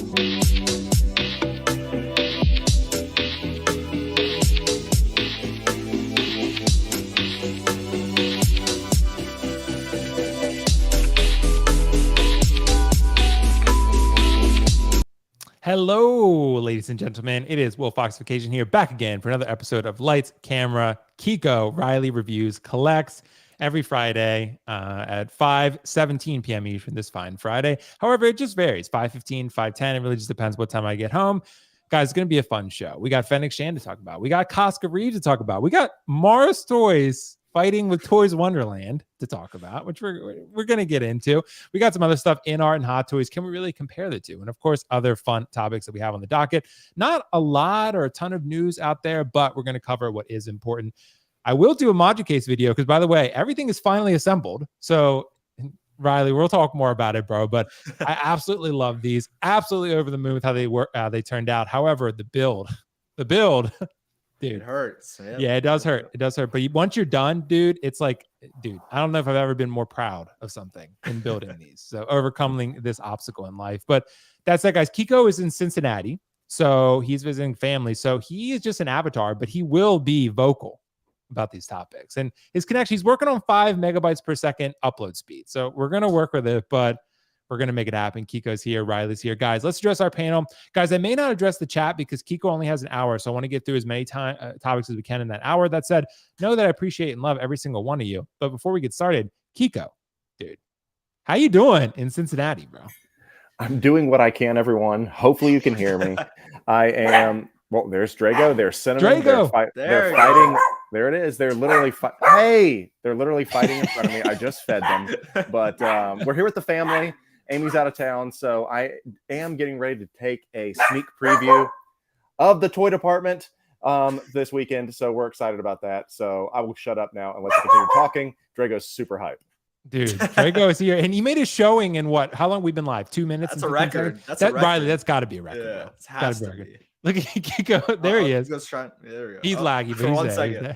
Hello, ladies and gentlemen. It is WillFoxification here, back again for another episode of Lights, Camera, Keco, Riley Reviews, Collects every Friday at 5:17 p.m. Eastern this fine Friday. However, it just varies. 5:15, 5:10. It really just depends what time I get home. Guys, it's going to be a fun show. We got Fennec Shand to talk about. We got Koska Reeves to talk about. We got Mars Toys fighting with Toys Wonderland to talk about, which we're going to get into. We got some other stuff, InArt and Hot Toys. Can we really compare the two? And of course, other fun topics that we have on the docket. Not a lot or a ton of news out there, but we're going to cover what is important. I will do a Moducase video because, by the way, everything is finally assembled. So, Riley, we'll talk more about it, bro. But I absolutely love these. Absolutely over the moon with how they work. They turned out. However, the build. Dude, it hurts. Yeah, it does hurt. It does hurt. But once you're done, dude, it's like, dude, I don't know if I've ever been more proud of something in building these. So overcoming this obstacle in life. But that's that, guys. Keco is in Cincinnati. So he's visiting family. So he is just an avatar, but he will be vocal about these topics. And his connection, he's working on 5 megabytes per second upload speed. So we're going to work with it, but we're going to make it happen. Keco's here. Riley's here. Guys, let's address our panel. Guys, I may not address the chat because Keco only has an hour, so I want to get through as many topics as we can in that hour. That said, know that I appreciate and love every single one of you. But before we get started, Keco, dude, how you doing in Cincinnati, bro? I'm doing what I can, everyone. Hopefully you can hear me. I am... Well, there's Drago. There's Cinnamon. Drago. They're fighting. There it is. They're literally they're literally fighting in front of me. I just fed them. But we're here with the family. Amy's out of town, so I am getting ready to take a sneak preview of the toy department this weekend. So we're excited about that. So I will shut up now and let you continue talking. Drago's super hype. Dude, Drago is here, and he made a showing in what? How long we've been live? 2 minutes. That's a record. That's a record. Riley, that's got to be a record. Yeah, bro. it has to be. Look at Keco. There he is. There we go. He's laggy, but for he's 1 there. second.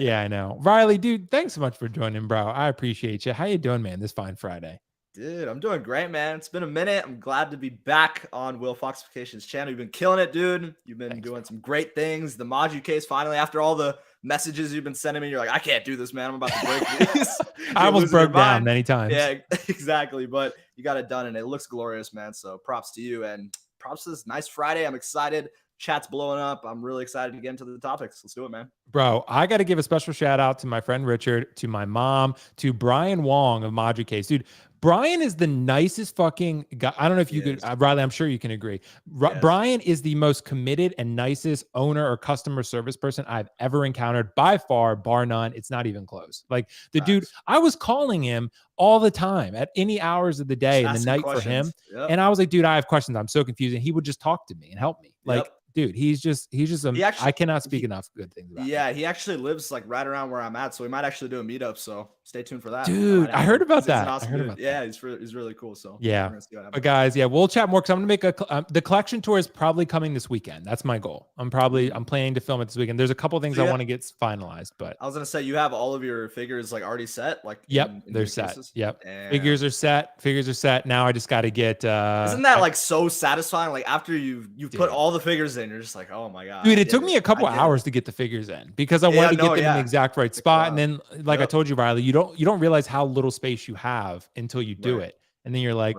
Yeah, I know. Riley, dude, thanks so much for joining, bro. I appreciate you. How you doing, man, this fine Friday? Dude, I'm doing great, man. It's been a minute. I'm glad to be back on WillFoxification's channel. You've been killing it, dude. You've been doing some great things. The Moducase, finally, after all the messages you've been sending me, you're like, I can't do this, man. I'm about to break these. I almost broke down many times. Yeah, exactly. But you got it done, and it looks glorious, man. So props to you, and props to this nice Friday. I'm excited. Chat's blowing up. I'm really excited to get into the topics. Let's do it, man. Bro, I got to give a special shout out to my friend Richard, to my mom, to Brian Wong of Moducase. Dude, Brian is the nicest fucking guy. I don't know if you could, Riley, I'm sure you can agree. Yes. Brian is the most committed and nicest owner or customer service person I've ever encountered, by far, bar none. It's not even close. Like the dude, I was calling him all the time at any hours of the day and the night for him. Yep. And I was like, dude, I have questions. I'm so confused. And he would just talk to me and help me. Like, dude, he's just I cannot speak enough good things about him. Yeah, he actually lives like right around where I'm at, so we might actually do a meetup. So stay tuned for that. Dude, I heard about that. Awesome yeah, he's really cool. So yeah, but guys, yeah, we'll chat more because I'm gonna make the collection tour is probably coming this weekend. That's my goal. I'm planning to film it this weekend. There's a couple things I want to get finalized, but I was gonna say you have all of your figures like already set. Like they're set. Cases? Yep, figures are set. Now I just got to get. Isn't that like so satisfying? Like after you've put all the figures in, you're just like, oh my god, dude! It took me a couple hours to get the figures in because I wanted to get them in the exact right spot. And then, like I told you, Riley, you don't realize how little space you have until you do it, and then you're like,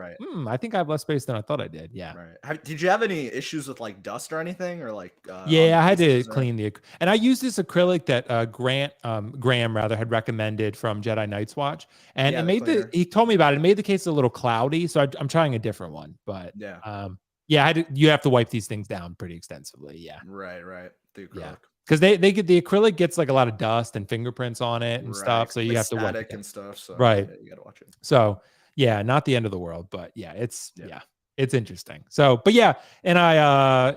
I think I have less space than I thought I did. Yeah. Right. Did you have any issues with like dust or anything, or like? Yeah, I had to clean and I used this acrylic that Graham rather had recommended from Jedi Night's Watch, and it made he told me about it. It made the case a little cloudy, so I'm trying a different one, but you have to wipe these things down pretty extensively. Yeah. Right. The acrylic. Because the acrylic gets like a lot of dust and fingerprints on it and stuff, so you have to wipe it and stuff. So you got to watch it. So yeah, not the end of the world, but yeah, it's interesting. So, but yeah, and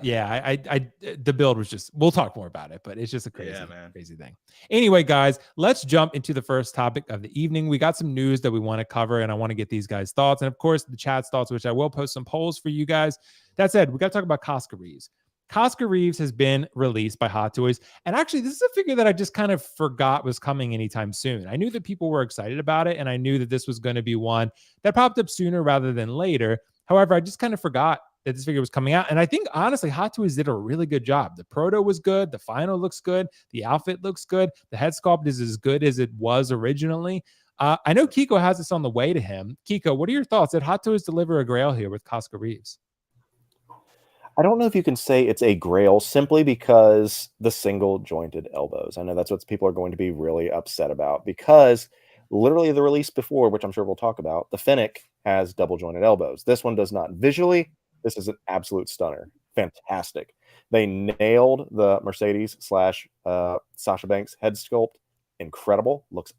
the build was just, we'll talk more about it, but it's just a crazy thing. Anyway, guys, let's jump into the first topic of the evening. We got some news that we want to cover, and I want to get these guys' thoughts, and of course the chat's thoughts, which I will post some polls for you guys. That said, we got to talk about Koska Reeves. Koska Reeves has been released by Hot Toys. And actually, this is a figure that I just kind of forgot was coming anytime soon. I knew that people were excited about it, and I knew that this was going to be one that popped up sooner rather than later. However, I just kind of forgot that this figure was coming out. And I think honestly, Hot Toys did a really good job. The proto was good. The final looks good. The outfit looks good. The head sculpt is as good as it was originally. I know Keco has this on the way to him. Keco, what are your thoughts? Did Hot Toys deliver a grail here with Koska Reeves? I don't know if you can say it's a grail simply because the single jointed elbows. I know that's what people are going to be really upset about because literally the release before, which I'm sure we'll talk about, the Fennic has double jointed elbows. This one does not. Visually, this is an absolute stunner. Fantastic. They nailed the Mercedes / Sasha Banks head sculpt. Incredible. Looks.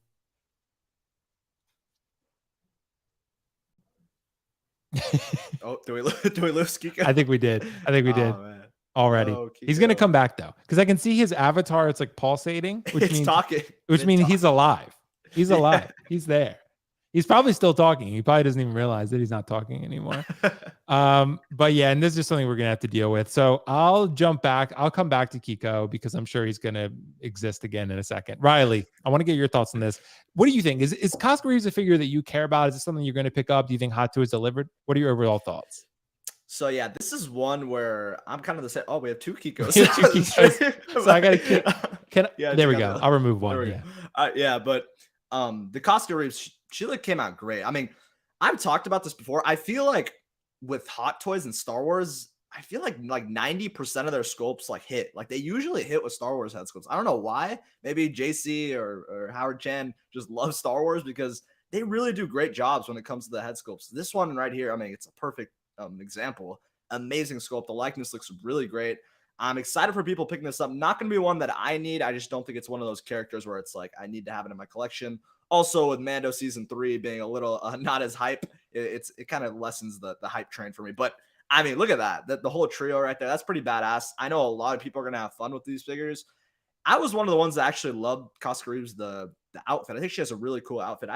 Oh, do we lose Keco? I think we did. Man. Already. Oh, he's going to come back though. Cause I can see his avatar. It's like pulsating, which means he's alive. He's alive. He's there. He's probably still talking. He probably doesn't even realize that he's not talking anymore. But yeah, and this is just something we're going to have to deal with. So I'll jump back. I'll come back to Keco because I'm sure he's going to exist again in a second. Riley, I want to get your thoughts on this. What do you think? Is Koska Reeves a figure that you care about? Is this something you're going to pick up? Do you think Hot Toys delivered? What are your overall thoughts? So yeah, this is one where I'm kind of the same. Oh, we have two Kekos. So I gotta there we go. I'll remove one. Yeah, but the Koska Reeves, she came out great. I mean, I've talked about this before. I feel like with Hot Toys and Star Wars, I feel like 90% of their sculpts hit. Like they usually hit with Star Wars head sculpts. I don't know why. Maybe JC or Howard Chan just love Star Wars because they really do great jobs when it comes to the head sculpts. This one right here, I mean, it's a perfect example. Amazing sculpt. The likeness looks really great. I'm excited for people picking this up. Not going to be one that I need. I just don't think it's one of those characters where it's like I need to have it in my collection. Also, with Mando season 3 being a little not as hype, it kind of lessens the hype train for me. But I mean, look at that. The whole trio right there. That's pretty badass. I know a lot of people are going to have fun with these figures. I was one of the ones that actually loved Koska Reeves, the outfit. I think she has a really cool outfit.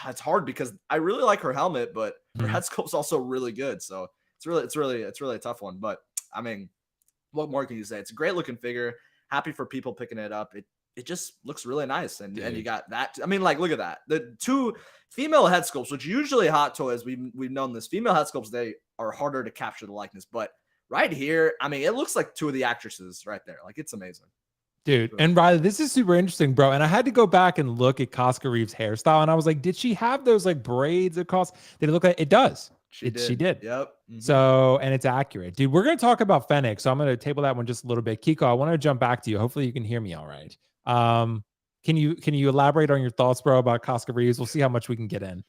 It's hard because I really like her helmet, but her head sculpt's also really good. So it's really a tough one. But I mean, what more can you say? It's a great looking figure. Happy for people picking it up. It just looks really nice. And you got that. I mean, look at that. The two female head sculpts, which usually Hot Toys, we've known this. Female head sculpts, they are harder to capture the likeness. But right here, I mean, it looks like two of the actresses right there. Like, it's amazing. Dude, and Riley, this is super interesting, bro. And I had to go back and look at Koska Reeves' hairstyle, and I was like, did she have those braids across? Did it look like it does? She did. Yep. So, and it's accurate. Dude, we're going to talk about Fennec, so I'm going to table that one just a little bit. Keco, I want to jump back to you. Hopefully you can hear me all right. Can you elaborate on your thoughts, bro, about Koska Reeves? We'll see how much we can get in.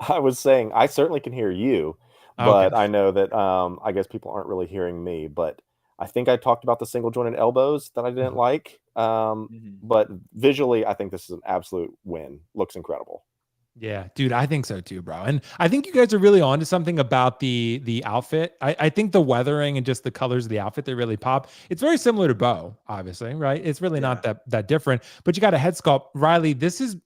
I was saying, I certainly can hear you, but I know that I guess people aren't really hearing me, but I think I talked about the single jointed elbows that I didn't like. But visually, I think this is an absolute win. Looks incredible. Yeah, dude, I think so too, bro. And I think you guys are really onto something about the outfit. I think the weathering and just the colors of the outfit, they really pop. It's very similar to Bo, obviously, right? It's really not that different, but you got a head sculpt. Riley, this is,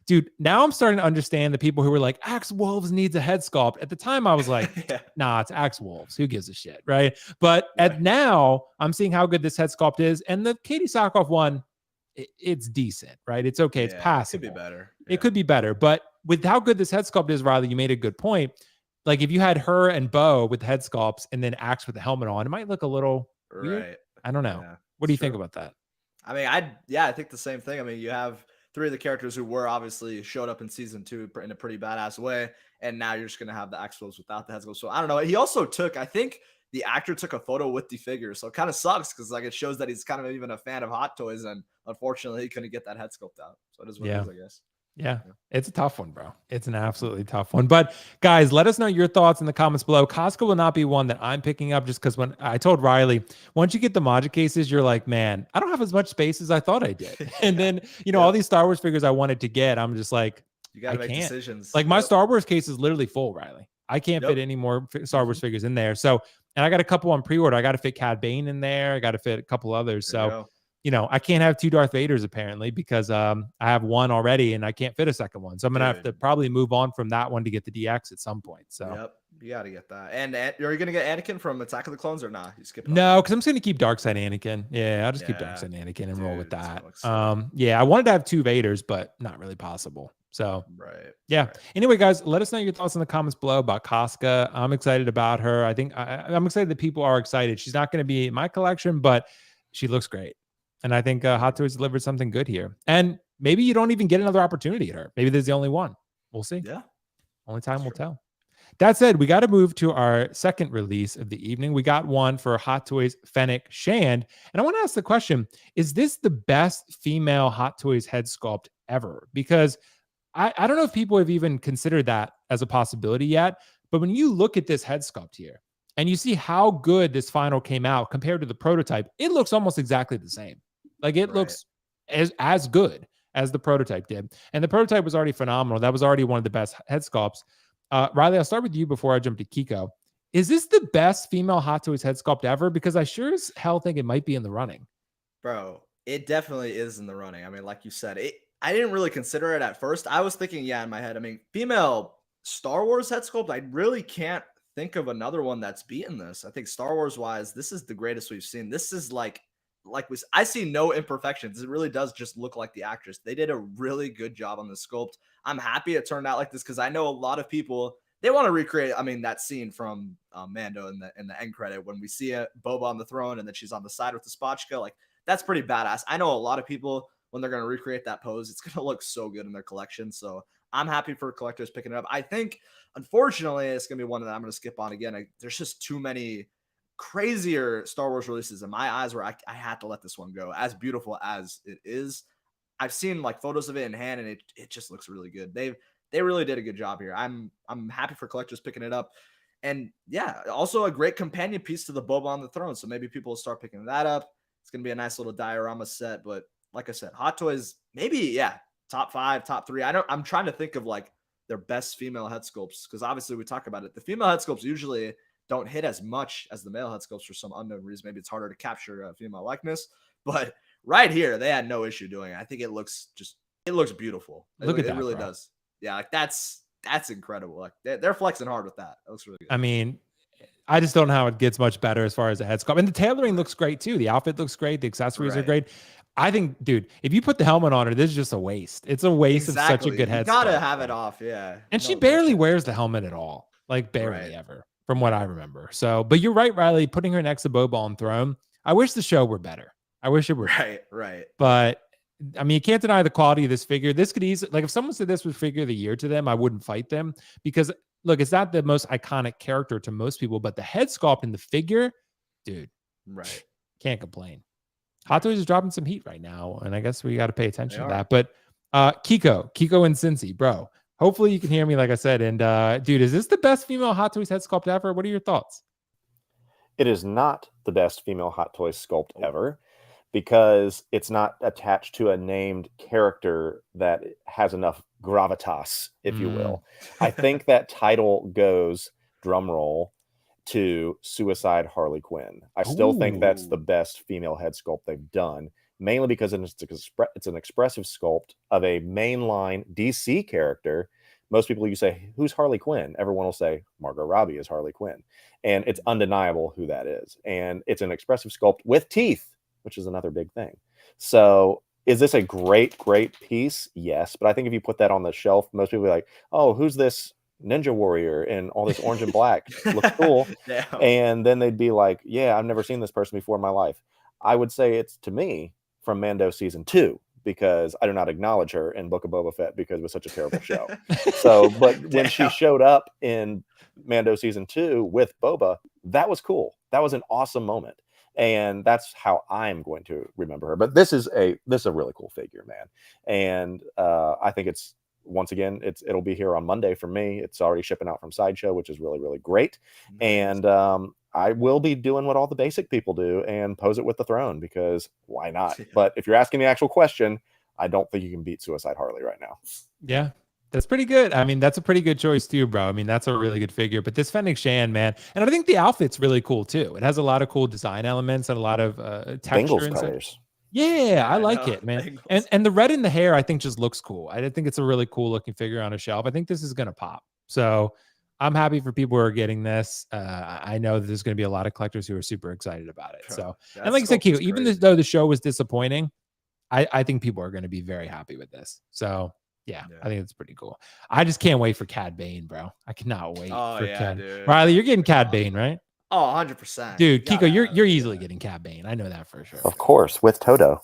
dude, now I'm starting to understand the people who were like, Axe Wolves needs a head sculpt. At the time, I was like, nah, it's Axe Wolves. Who gives a shit, right? But now I'm seeing how good this head sculpt is. And the Katie Sackhoff one, it's decent, right? It's okay. It's passable. It could be better. It could be better. But with how good this head sculpt is, Riley, you made a good point. Like if you had her and Bo with the head sculpts and then Axe with the helmet on, it might look a little weird. I don't know. What do you think about that? I mean, I think the same thing. I mean, you have three of the characters who were obviously showed up in season 2 in a pretty badass way. And now you're just going to have the Axe Wolves without the head sculpt. So I don't know. He also I think the actor took a photo with the figure. So it kind of sucks because it shows that he's kind of even a fan of Hot Toys. And unfortunately, he couldn't get that head sculpt out. So it is what it is, I guess. Yeah, it's a tough one, bro. It's an absolutely tough one. But guys, let us know your thoughts in the comments below. Koska will not be one that I'm picking up just because when I told Riley, once you get the Moducases, you're like, man, I don't have as much space as I thought I did. And then, all these Star Wars figures I wanted to get, I'm just like, you got to make decisions. Like my Star Wars case is literally full, Riley. I can't fit any more Star Wars figures in there. So, and I got a couple on pre-order. I got to fit Cad Bane in there. I got to fit a couple others. So, I can't have 2 Darth Vaders apparently because I have one already and I can't fit a second one. So I'm going to have to probably move on from that one to get the DX at some point. So you got to get that. And are you going to get Anakin from Attack of the Clones or not? You skip No, because I'm just going to keep Darkside Anakin. Yeah, I'll just keep Darkside Anakin and roll with that. I wanted to have 2 Vaders, but not really possible. So Right. yeah. Right. Anyway, guys, let us know your thoughts in the comments below about Koska. I'm excited about her. I think I'm excited that people are excited. She's not going to be in my collection, but she looks great. And I think Hot Toys delivered something good here. And maybe you don't even get another opportunity at her. Maybe there's the only one. We'll see. Yeah. Only time will tell. That said, we got to move to our second release of the evening. We got one for Hot Toys Fennec Shand. And I want to ask the question, is this the best female Hot Toys head sculpt ever? Because I don't know if people have even considered that as a possibility yet. But when you look at this head sculpt here and you see how good this final came out compared to the prototype, it looks almost exactly the same. Like it looks as good as the prototype did. And the prototype was already phenomenal. That was already one of the best head sculpts. Riley, I'll start with you before I jump to Keco. Is this the best female Hot Toys head sculpt ever? Because I sure as hell think it might be in the running. Bro, it definitely is in the running. I mean, like you said, I didn't really consider it at first. I was thinking, yeah, in my head. I mean, female Star Wars head sculpt, I really can't think of another one that's beaten this. I think Star Wars wise, this is the greatest we've seen. This is I see no imperfections. It really does just look like the actress. They did a really good job on the sculpt. I'm happy it turned out like this because I know a lot of people, they want to recreate, I mean, that scene from Mando in the end credit when we see Boba on the throne and then she's on the side with the spotchka. Like, that's pretty badass. I know a lot of people, when they're going to recreate that pose, it's going to look so good in their collection. So I'm happy for collectors picking it up. I think, unfortunately, it's going to be one that I'm going to skip on again. There's just too many crazier Star Wars releases in my eyes where I had to let this one go. As beautiful as it is, I've seen like photos of it in hand, and it just looks really good. They really did a good job here. I'm happy for collectors picking it up. And yeah, also a great companion piece to the Boba on the Throne. So maybe people will start picking that up. It's going to be a nice little diorama set. But like I said, Hot Toys, maybe, yeah, top 5, top 3. I'm trying to think of like their best female head sculpts because obviously we talk about it. The female head sculpts usually don't hit as much as the male head sculpts for some unknown reason. Maybe it's harder to capture a female likeness. But right here, they had no issue doing it. I think it looks beautiful. Look at that, it really bro. does. Yeah, like that's incredible. Like they're flexing hard with that. It looks really good. I mean, I just don't know how it gets much better as far as the head sculpt. And the tailoring looks great too. The outfit looks great. The accessories are great. I think, dude, if you put the helmet on her, this is just a waste. It's a waste of such a good head sculpt. You gotta have it off, yeah. And she barely wears the helmet at all. Like barely ever, from what I remember. So, but you're right, Riley, putting her next to Boba on Throne. I wish the show were better. I wish it were right. But I mean, you can't deny the quality of this figure. This could easily, like, if someone said this was figure of the year to them, I wouldn't fight them because, look, it's not the most iconic character to most people, but the head sculpt and the figure, dude, can't complain. Hot Toys is dropping some heat right now, and I guess we got to pay attention to that. But Keco and Cincy, bro, hopefully you can hear me, like I said. And dude, is this the best female Hot Toys head sculpt ever? What are your thoughts? It is not the best female Hot Toys sculpt ever, because it's not attached to a named character that has enough gravitas, if you will. I think that title goes, drum roll, to Suicide Harley Quinn. I still think that's the best female head sculpt they've done, mainly because it's an expressive sculpt of a mainline DC character. Most people, you say, who's Harley Quinn? Everyone will say, Margot Robbie is Harley Quinn. And it's undeniable who that is. And it's an expressive sculpt with teeth, which is another big thing. So is this a great piece? Yes. But I think if you put that on the shelf, most people will be like, oh, who's this ninja warrior in all this orange and black? Looks cool. And then they'd be like, yeah, I've never seen this person before in my life. I would say it's, to me, from Mando season 2, because I do not acknowledge her in Book of Boba Fett because it was such a terrible show. So, but when she showed up in Mando season 2 with Boba, that was cool. That was an awesome moment. And that's how I'm going to remember her. But this is a really cool figure, man. And I think it's, once again, it'll be here on Monday for me. It's already shipping out from Sideshow, which is really, really great. And I will be doing what all the basic people do and pose it with the throne, because why not? But if you're asking the actual question, I don't think you can beat Suicide Harley right now. Yeah. That's pretty good. I mean, that's a pretty good choice too, bro. I mean, that's a really good figure. But this Fennec Shand, man, and I think the outfit's really cool too. It has a lot of cool design elements and a lot of texture and colors. Yeah, I like it, man. And the red in the hair, I think, just looks cool. I think it's a really cool looking figure on a shelf. I think this is gonna pop. So I'm happy for people who are getting this. I know that there's gonna be a lot of collectors who are super excited about it. So, and like I said, Keco, even though the show was disappointing, I think people are going to be very happy with this. So Yeah, I think it's pretty cool. I just can't wait for Cad Bane, bro. I cannot wait Oh for yeah, Cad. dude. Riley, you're getting Cad Bane, right? Oh, 100%. Dude, Keco, you're easily getting Cad Bane. I know that for sure. Of course, with Toto.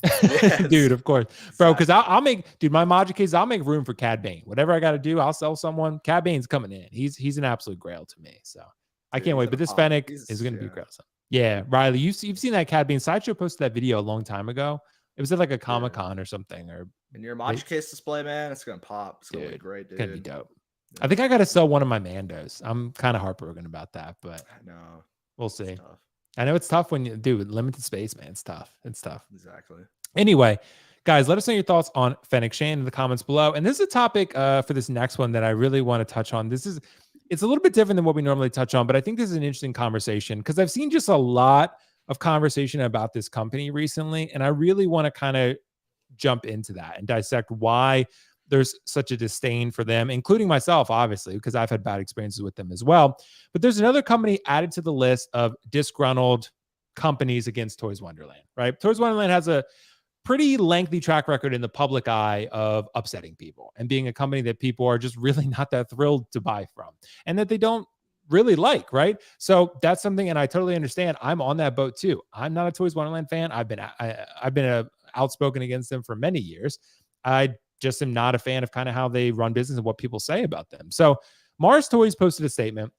Yes. Dude, of course, bro. Because I'll make, dude, my Moducase, I'll make room for Cad Bane. Whatever I got to do, I'll sell someone. Cad Bane's coming in. He's an absolute grail to me. So I can't wait. But this Fennic is going to be grail. Yeah, Riley, you've seen that Cad Bane. Sideshow posted that video a long time ago. It was at like a Comic-Con or something. Or in your Moducase display, man, it's gonna pop. It's gonna look great, dude. It's gonna be dope. I think I got to sell one of my Mandos. I'm kind of heartbroken about that, but I know we'll see. I know it's tough when you do limited space, man. It's tough. It's tough. Exactly. Anyway, guys, let us know your thoughts on Fennec Shand in the comments below. And this is a topic for this next one that I really want to touch on. It's a little bit different than what we normally touch on, but I think this is an interesting conversation because I've seen just a lot of conversation about this company recently, and I really want to kind of jump into that and dissect why there's such a disdain for them, including myself, obviously, because I've had bad experiences with them as well. But there's another company added to the list of disgruntled companies against Toys Wonderland, right? Toys Wonderland has a pretty lengthy track record in the public eye of upsetting people and being a company that people are just really not that thrilled to buy from and that they don't really like, right? So that's something, and I totally understand. I'm on that boat too. I'm not a Toys Wonderland fan. I've been outspoken against them for many years. I just am not a fan of kind of how they run business and what people say about them. So Mars Toys posted a statement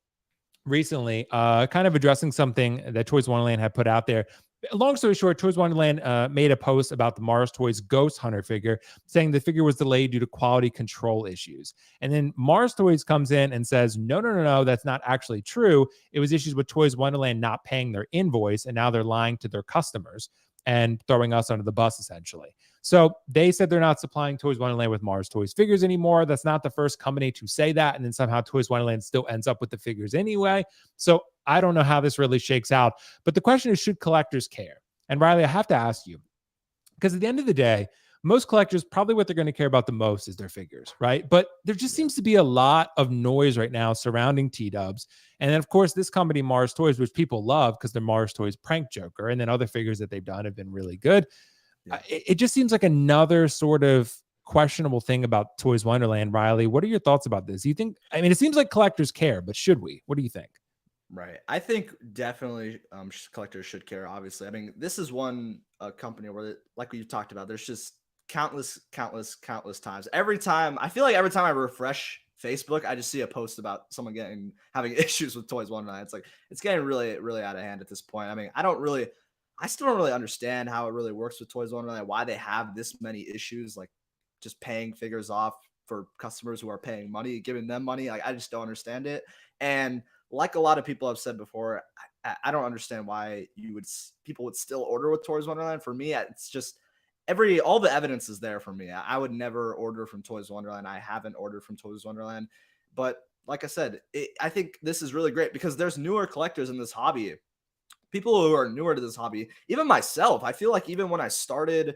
recently, kind of addressing something that Toys Wonderland had put out there. Long story short, Toys Wonderland made a post about the Mars Toys Ghost Hunter figure, saying the figure was delayed due to quality control issues. And then Mars Toys comes in and says, no, that's not actually true. It was issues with Toys Wonderland not paying their invoice, and now they're lying to their customers and throwing us under the bus, essentially. So they said they're not supplying Toys Wonderland with Mars Toys figures anymore. That's not the first company to say that. And then somehow Toys Wonderland still ends up with the figures anyway. So I don't know how this really shakes out. But the question is, should collectors care? And Riley, I have to ask you, because at the end of the day, most collectors, probably what they're going to care about the most is their figures, right? But there just seems to be a lot of noise right now surrounding T-dubs. And then, of course, this company, Mars Toys, which people love because they're Mars Toys Prank Joker. And then other figures that they've done have been really good. Yeah. It just seems like another sort of questionable thing about Toys Wonderland. Riley, what are your thoughts about this? Do you think, I mean, it seems like collectors care, but should we? What do you think? Right. I think definitely collectors should care, obviously. I mean, this is one company where, like we've talked about, there's just countless times. I feel like every time I refresh Facebook, I just see a post about someone having issues with Toys Wonderland. It's like, it's getting really, really out of hand at this point. I mean, I still don't really understand how it really works with Toys Wonderland, why they have this many issues, like just paying figures off for customers who are paying money, giving them money. Like, I just don't understand it. And like a lot of people have said before, I don't understand why people would still order with Toys Wonderland. For me, it's just all the evidence is there for me. I would never order from Toys Wonderland. I haven't ordered from Toys Wonderland. But like I said, I think this is really great because there's newer collectors in this hobby. People who are newer to this hobby, even myself, I feel like even when I started,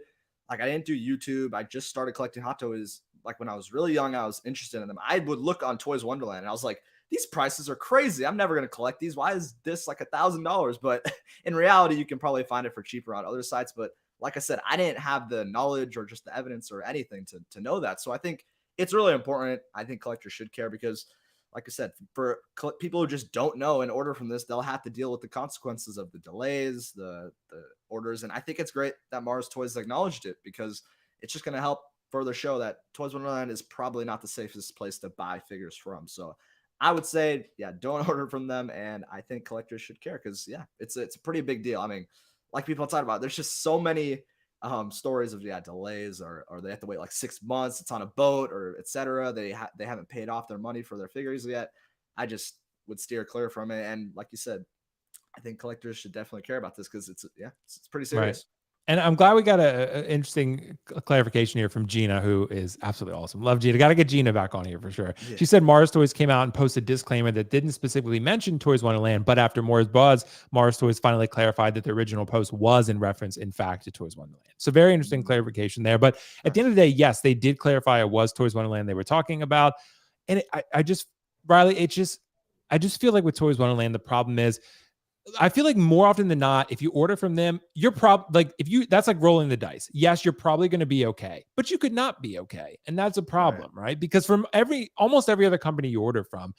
like I didn't do YouTube, I just started collecting Hot Toys. Like when I was really young, I was interested in them. I would look on Toys Wonderland and I was like, these prices are crazy. I'm never going to collect these. Why is this like $1,000? But in reality, you can probably find it for cheaper on other sites. But like I said, I didn't have the knowledge or just the evidence or anything to know that. So I think it's really important. I think collectors should care because, like I said, for people who just don't know and order from this, they'll have to deal with the consequences of the delays, the orders. And I think it's great that Mars Toys acknowledged it because it's just going to help further show that Toys Wonderland is probably not the safest place to buy figures from. So I would say, yeah, don't order from them. And I think collectors should care because, yeah, it's a pretty big deal. I mean, like people talk about, there's just so many stories of delays or they have to wait like 6 months. It's on a boat or etc. They haven't paid off their money for their figures yet. I just would steer clear from it. And like you said, I think collectors should definitely care about this because it's pretty serious. Right. And I'm glad we got an interesting clarification here from Gina, who is absolutely awesome. Love Gina. Got to get Gina back on here for sure. Yeah. She said Mars Toys came out and posted a disclaimer that didn't specifically mention Toys Wonderland, but after more buzz, Mars Toys finally clarified that the original post was in reference, in fact, to Toys Wonderland. So very interesting clarification there. But at the end of the day, yes, they did clarify it was Toys Wonderland they were talking about. And Riley, I just feel like with Toys Wonderland, the problem is I feel like more often than not, if you order from them, you're that's like rolling the dice. Yes, you're probably going to be okay, but you could not be okay. And that's a problem, right? Because from almost every other company you order from,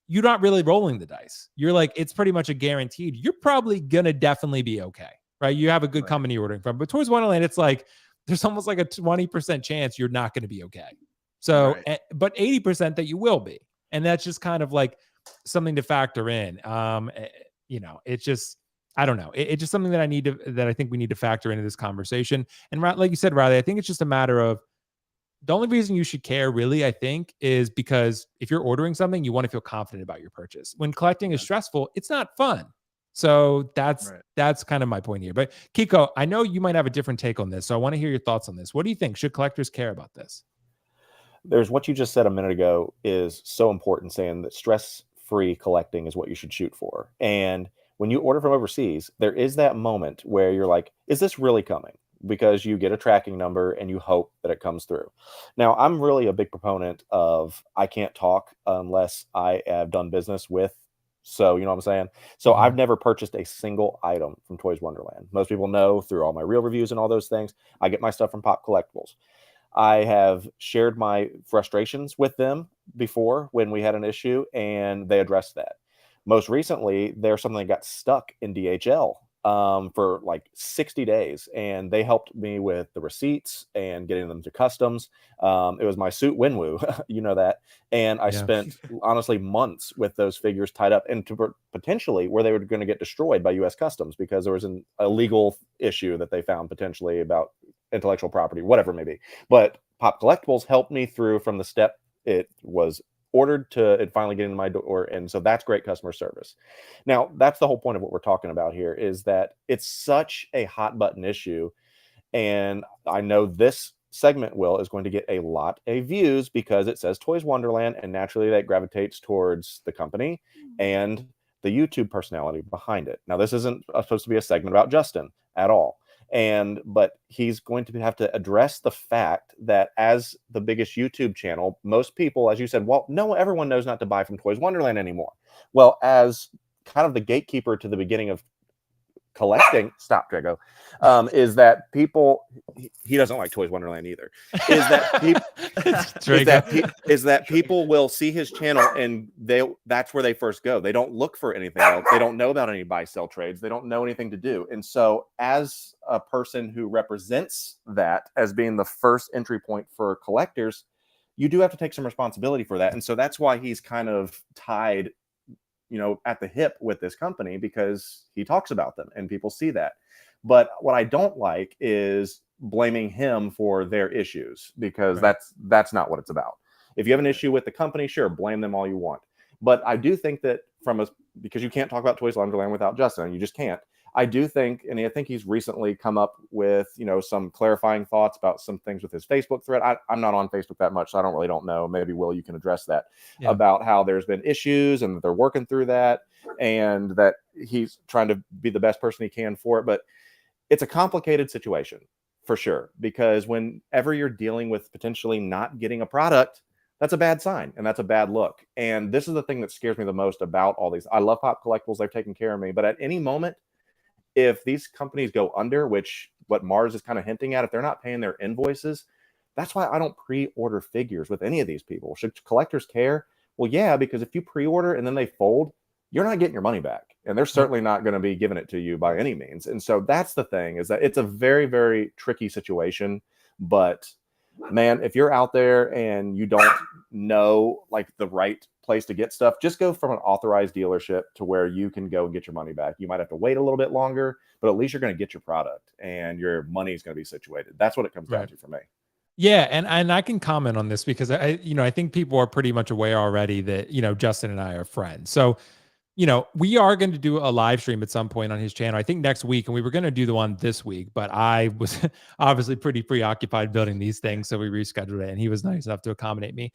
you're not really rolling the dice. You're like, it's pretty much a guaranteed. You're probably going to definitely be okay, right? You have a good company you're ordering from. But Toys Wonderland, it's like, there's almost like a 20% chance you're not going to be okay. So, but 80% that you will be. And that's just kind of like something to factor in. It's just, I don't know. It's just something that I think we need to factor into this conversation. And like you said, Riley, I think it's just a matter of, the only reason you should care, really, I think, is because if you're ordering something, you want to feel confident about your purchase. When collecting is stressful, it's not fun. So that's kind of my point here. But Keco, I know you might have a different take on this, so I want to hear your thoughts on this. What do you think? Should collectors care about this? There's what you just said a minute ago is so important, saying that stress-free collecting is what you should shoot for. And when you order from overseas, there is that moment where you're like, is this really coming? Because you get a tracking number and you hope that it comes through. Now, I'm really a big proponent of I can't talk unless I have done business with. So, you know what I'm saying? So I've never purchased a single item from Toys Wonderland. Most people know through all my real reviews and all those things, I get my stuff from Pop Collectibles. I have shared my frustrations with them before when we had an issue, and they addressed that. Most recently, there's something that got stuck in DHL for like 60 days, and they helped me with the receipts and getting them to customs. It was my suit Winwoo, you know that, and I spent honestly months with those figures tied up into potentially where they were going to get destroyed by U.S. Customs because there was an illegal issue that they found potentially about intellectual property, whatever it may be. But Pop Collectibles helped me through from the step it was ordered to it finally getting to my door. And so that's great customer service. Now, that's the whole point of what we're talking about here, is that it's such a hot button issue. And I know this segment, Will, is going to get a lot of views because it says Toys Wonderland, and naturally that gravitates towards the company and the YouTube personality behind it. Now, this isn't supposed to be a segment about Justin at all. But he's going to have to address the fact that as the biggest YouTube channel, most people, as you said, well, no, everyone knows not to buy from Toys Wonderland anymore. Well, as kind of the gatekeeper to the beginning of collecting, stop, Drago, is that people, he doesn't like Toys Wonderland either, is that people will see his channel and that's where they first go. They don't look for anything else. They don't know about any buy sell trades. They don't know anything to do. And so as a person who represents that as being the first entry point for collectors, you do have to take some responsibility for that. And so that's why he's kind of tied, you know, at the hip with this company, because he talks about them and people see that. But what I don't like is blaming him for their issues, because that's not what it's about. If you have an issue with the company, sure, blame them all you want. But I do think that because you can't talk about Toys Wonderland without Justin, you just can't. I do think, and I think he's recently come up with, you know, some clarifying thoughts about some things with his Facebook thread. I'm not on Facebook that much, so I don't know. Maybe, Will, you can address that, about how there's been issues and that they're working through that, and that he's trying to be the best person he can for it. But it's a complicated situation for sure, because whenever you're dealing with potentially not getting a product, that's a bad sign and that's a bad look. And this is the thing that scares me the most about all these. I love Pop Collectibles. They've taken care of me. But at any moment, if these companies go under, which what Mars is kind of hinting at, if they're not paying their invoices, that's why I don't pre-order figures with any of these people. Should collectors care? Well, yeah, because if you pre-order and then they fold, you're not getting your money back. And they're certainly not going to be giving it to you by any means. And so that's the thing, is that it's a very, very tricky situation. But man, if you're out there and you don't know like the right place to get stuff, just go from an authorized dealership to where you can go and get your money back. You might have to wait a little bit longer, but at least you're going to get your product and your money is going to be situated. That's what it comes down to for me. Yeah, and I can comment on this because I think people are pretty much aware already that, you know, Justin and I are friends. So, you know, we are going to do a live stream at some point on his channel, I think next week, and we were going to do the one this week, but I was obviously pretty preoccupied building these things, so we rescheduled it, and he was nice enough to accommodate me.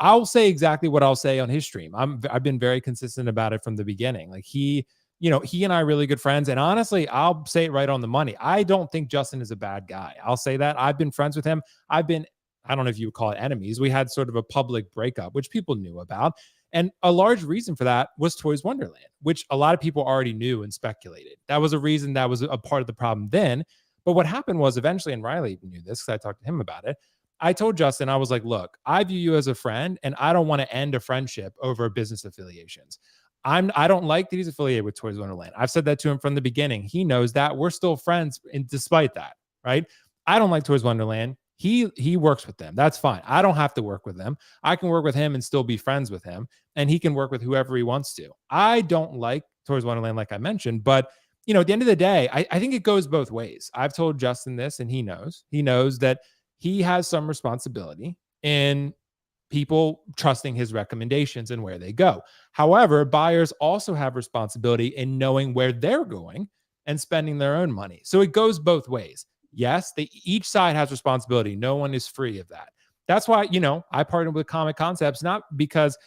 I'll say exactly what I'll say on his stream. I've been very consistent about it from the beginning. Like he and I are really good friends. And honestly, I'll say it right on the money. I don't think Justin is a bad guy. I'll say that. I've been friends with him. I don't know if you would call it enemies. We had sort of a public breakup, which people knew about. And a large reason for that was Toys Wonderland, which a lot of people already knew and speculated. That was a reason, that was a part of the problem then. But what happened was eventually, and Riley knew this because I talked to him about it, I told Justin, I was like, look, I view you as a friend and I don't want to end a friendship over business affiliations. I don't like that he's affiliated with Toys Wonderland. I've said that to him from the beginning. He knows that. We're still friends despite that, right? I don't like Toys Wonderland. He works with them. That's fine. I don't have to work with them. I can work with him and still be friends with him, and he can work with whoever he wants to. I don't like Toys Wonderland, like I mentioned, but at the end of the day, I think it goes both ways. I've told Justin this, and he knows. He knows that he has some responsibility in people trusting his recommendations and where they go. However, buyers also have responsibility in knowing where they're going and spending their own money. So it goes both ways. Yes, each side has responsibility. No one is free of that. That's why, I partnered with Comic Concepts, not because,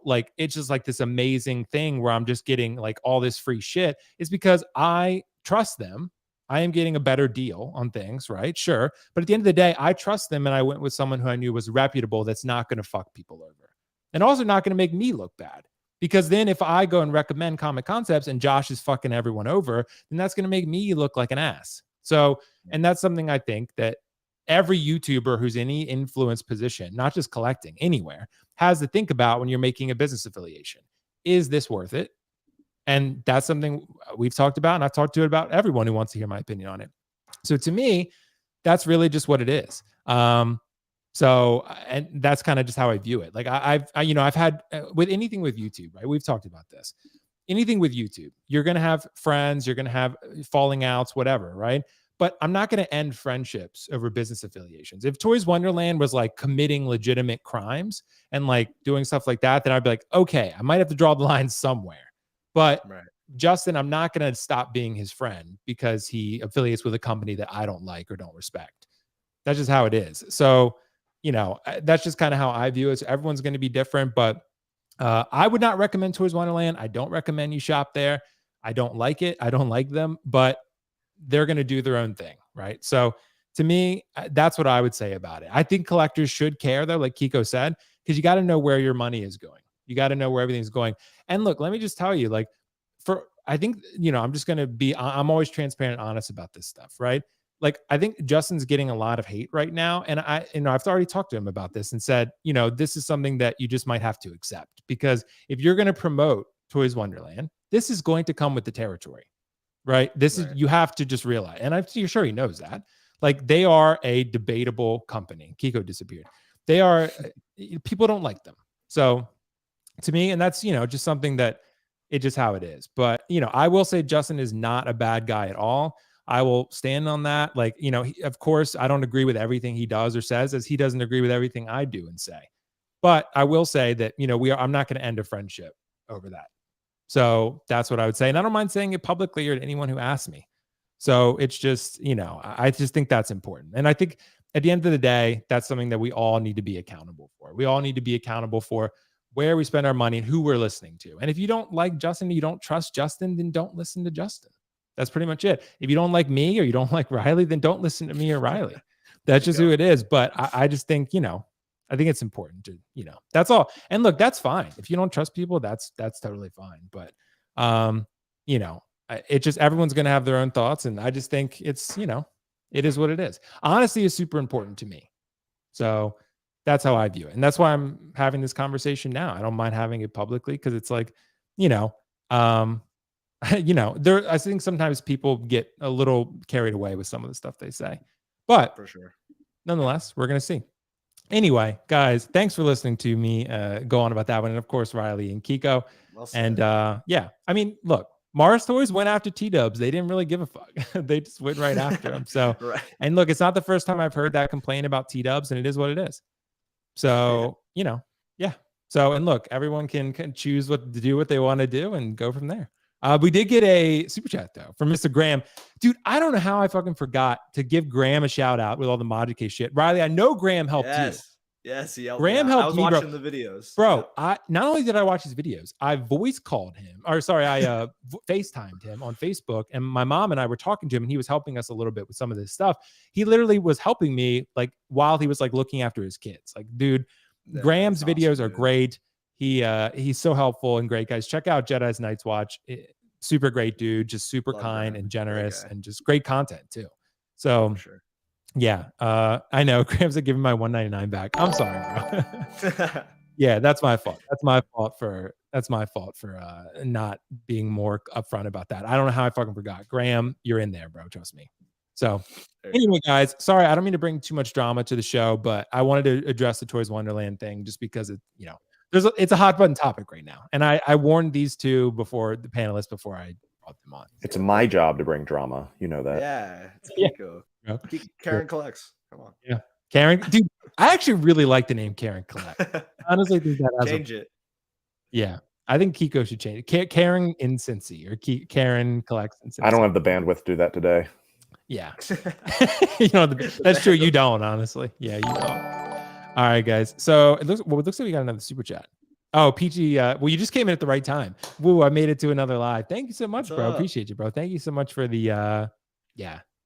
like it's just like this amazing thing where I'm just getting like all this free shit. It's because I trust them. I am getting a better deal on things, right? Sure. But at the end of the day, I trust them, and I went with someone who I knew was reputable, that's not going to fuck people over, and also not going to make me look bad. Because then if I go and recommend Comic Concepts and Josh is fucking everyone over, then that's going to make me look like an ass. So, and that's something I think that every YouTuber who's in any influence position, not just collecting, anywhere, has to think about when you're making a business affiliation. Is this worth it? And that's something we've talked about, and I've talked to it about everyone who wants to hear my opinion on it. So to me, that's really just what it is. So, and that's kind of just how I view it. Like I've had with anything with YouTube, right? We've talked about this. Anything with YouTube, you're going to have friends, you're going to have falling outs, whatever, right? But I'm not going to end friendships over business affiliations. If Toys Wonderland was like committing legitimate crimes and like doing stuff like that, then I'd be like, okay, I might have to draw the line somewhere. But right. Justin, I'm not going to stop being his friend because he affiliates with a company that I don't like or don't respect. That's just how it is. So, that's just kind of how I view it. So everyone's going to be different, but I would not recommend Toys Wonderland. I don't recommend you shop there. I don't like it. I don't like them, but they're going to do their own thing, right? So to me, that's what I would say about it. I think collectors should care, though, like Keco said, because you got to know where your money is going. You got to know where everything's going. And look, let me just tell you, like, I think, I'm just going to I'm always transparent and honest about this stuff, right? Like, I think Justin's getting a lot of hate right now. And I've already talked to him about this and said, this is something that you just might have to accept, because if you're going to promote Toys Wonderland, this is going to come with the territory, right? You have to just realize, and I'm sure he knows that, like, they are a debatable company. Keco disappeared. They are, people don't like them. So to me, and that's, just something that it's just how it is. But, I will say Justin is not a bad guy at all. I will stand on that. Like, of course, I don't agree with everything he does or says, as he doesn't agree with everything I do and say. But I will say that, I'm not going to end a friendship over that. So that's what I would say. And I don't mind saying it publicly or to anyone who asks me. So it's just, I just think that's important. And I think at the end of the day, that's something that we all need to be accountable for. We all need to be accountable for where we spend our money and who we're listening to. And if you don't like Justin, you don't trust Justin, then don't listen to Justin. That's pretty much it. If you don't like me or you don't like Riley, then don't listen to me or Riley. That's just who it is. But I just think, I think it's important to, that's all. And look, that's fine. If you don't trust people, that's totally fine. But, it just, everyone's going to have their own thoughts. And I just think it's, it is what it is. Honesty is super important to me. So that's how I view it. And that's why I'm having this conversation now. I don't mind having it publicly, because it's like, I think sometimes people get a little carried away with some of the stuff they say, but for sure, nonetheless, we're going to see. Anyway, guys, thanks for listening to me go on about that one. And of course, Riley and Keco. Well said. And yeah, I mean, look, Mars Toys went after T-Dubs. They didn't really give a fuck. They just went right after him. So, right. And look, it's not the first time I've heard that complaint about T-Dubs, and it is what it is. So, yeah. So, and look, everyone can choose what to do, what they want to do, and go from there. We did get a super chat though from Mr. Graham. Dude, I don't know how I fucking forgot to give Graham a shout out with all the Moducase shit. Riley, I know Graham helped you. Yes, he helped Graham helped me. I was watching the videos. Bro, I not only did I watch his videos, I voice called him, or sorry, I FaceTimed him on Facebook, and my mom and I were talking to him, and he was helping us a little bit with some of this stuff. He literally was helping me like while he was like looking after his kids. Like, dude, Graham's videos are great. He's so helpful and great, guys. Check out Jedi's Night's Watch. Super great dude, just super Love kind Graham. and Great generous guy. and just great content too. So For sure. yeah, I know Graham's like giving my $1.99 back. I'm sorry, bro. Yeah, that's my fault. That's my fault for not being more upfront about that. I don't know how I fucking forgot. Graham, you're in there, bro. Trust me. So anyway, guys, sorry, I don't mean to bring too much drama to the show, but I wanted to address the Toys Wonderland thing just because it's a hot button topic right now. And I warned these two before the panelists before I brought them on. It's my job to bring drama. You know that. Yeah, it's Keco. Yeah. Karen Collects. Come on. Yeah. Karen, dude, I actually really like the name Karen Collect. Honestly, think that has Change it. Yeah. I think Keco should change it. Karen in Cincy or Karen Collects in Cincy. I don't have the bandwidth to do that today. Yeah. That's true. You don't, honestly. Yeah, you don't. All right, guys. So it looks like we got another super chat. Oh, PG. Well, you just came in at the right time. Woo, I made it to another live. Thank you so much, bro. Appreciate you, bro. Thank you so much for the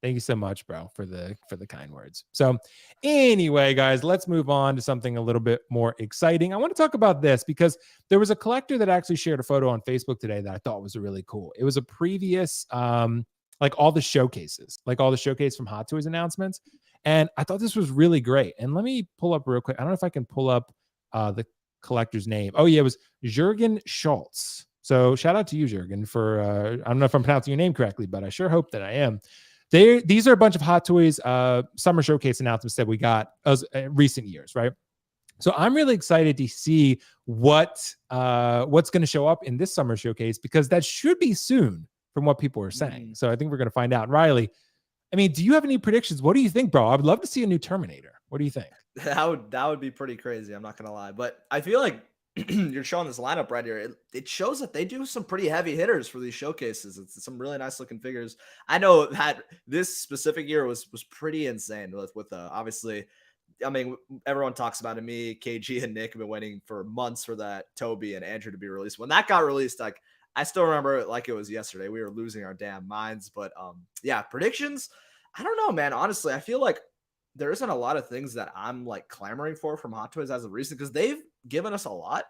Thank you so much, bro, for the kind words. So anyway, guys, let's move on to something a little bit more exciting. I want to talk about this because there was a collector that actually shared a photo on Facebook today that I thought was really cool. It was a previous, like all the showcases from Hot Toys announcements. And I thought this was really great. And let me pull up real quick. I don't know if I can pull up the collector's name. Oh, yeah, it was Jürgen Schultz. So shout out to you, Jürgen, for, I don't know if I'm pronouncing your name correctly, but I sure hope that I am. These are a bunch of Hot Toys summer showcase announcements that we got recent years, right? So I'm really excited to see what's going to show up in this summer showcase because that should be soon from what people are saying. So I think we're going to find out. Riley, I mean, do you have any predictions? What do you think, bro? I would love to see a new Terminator. What do you think? That would be pretty crazy. I'm not going to lie, but I feel like you're showing this lineup right here. It shows that they do some pretty heavy hitters for these showcases. It's some really nice looking figures. I know that this specific year was pretty insane with obviously. I mean, everyone talks about it. Me, KG, and Nick have been waiting for months for that Toby and Andrew to be released. When that got released, like I still remember it like it was yesterday. We were losing our damn minds. But yeah, predictions. I don't know, man. Honestly, I feel like there isn't a lot of things that I'm like clamoring for from Hot Toys as of recent because they've given us a lot.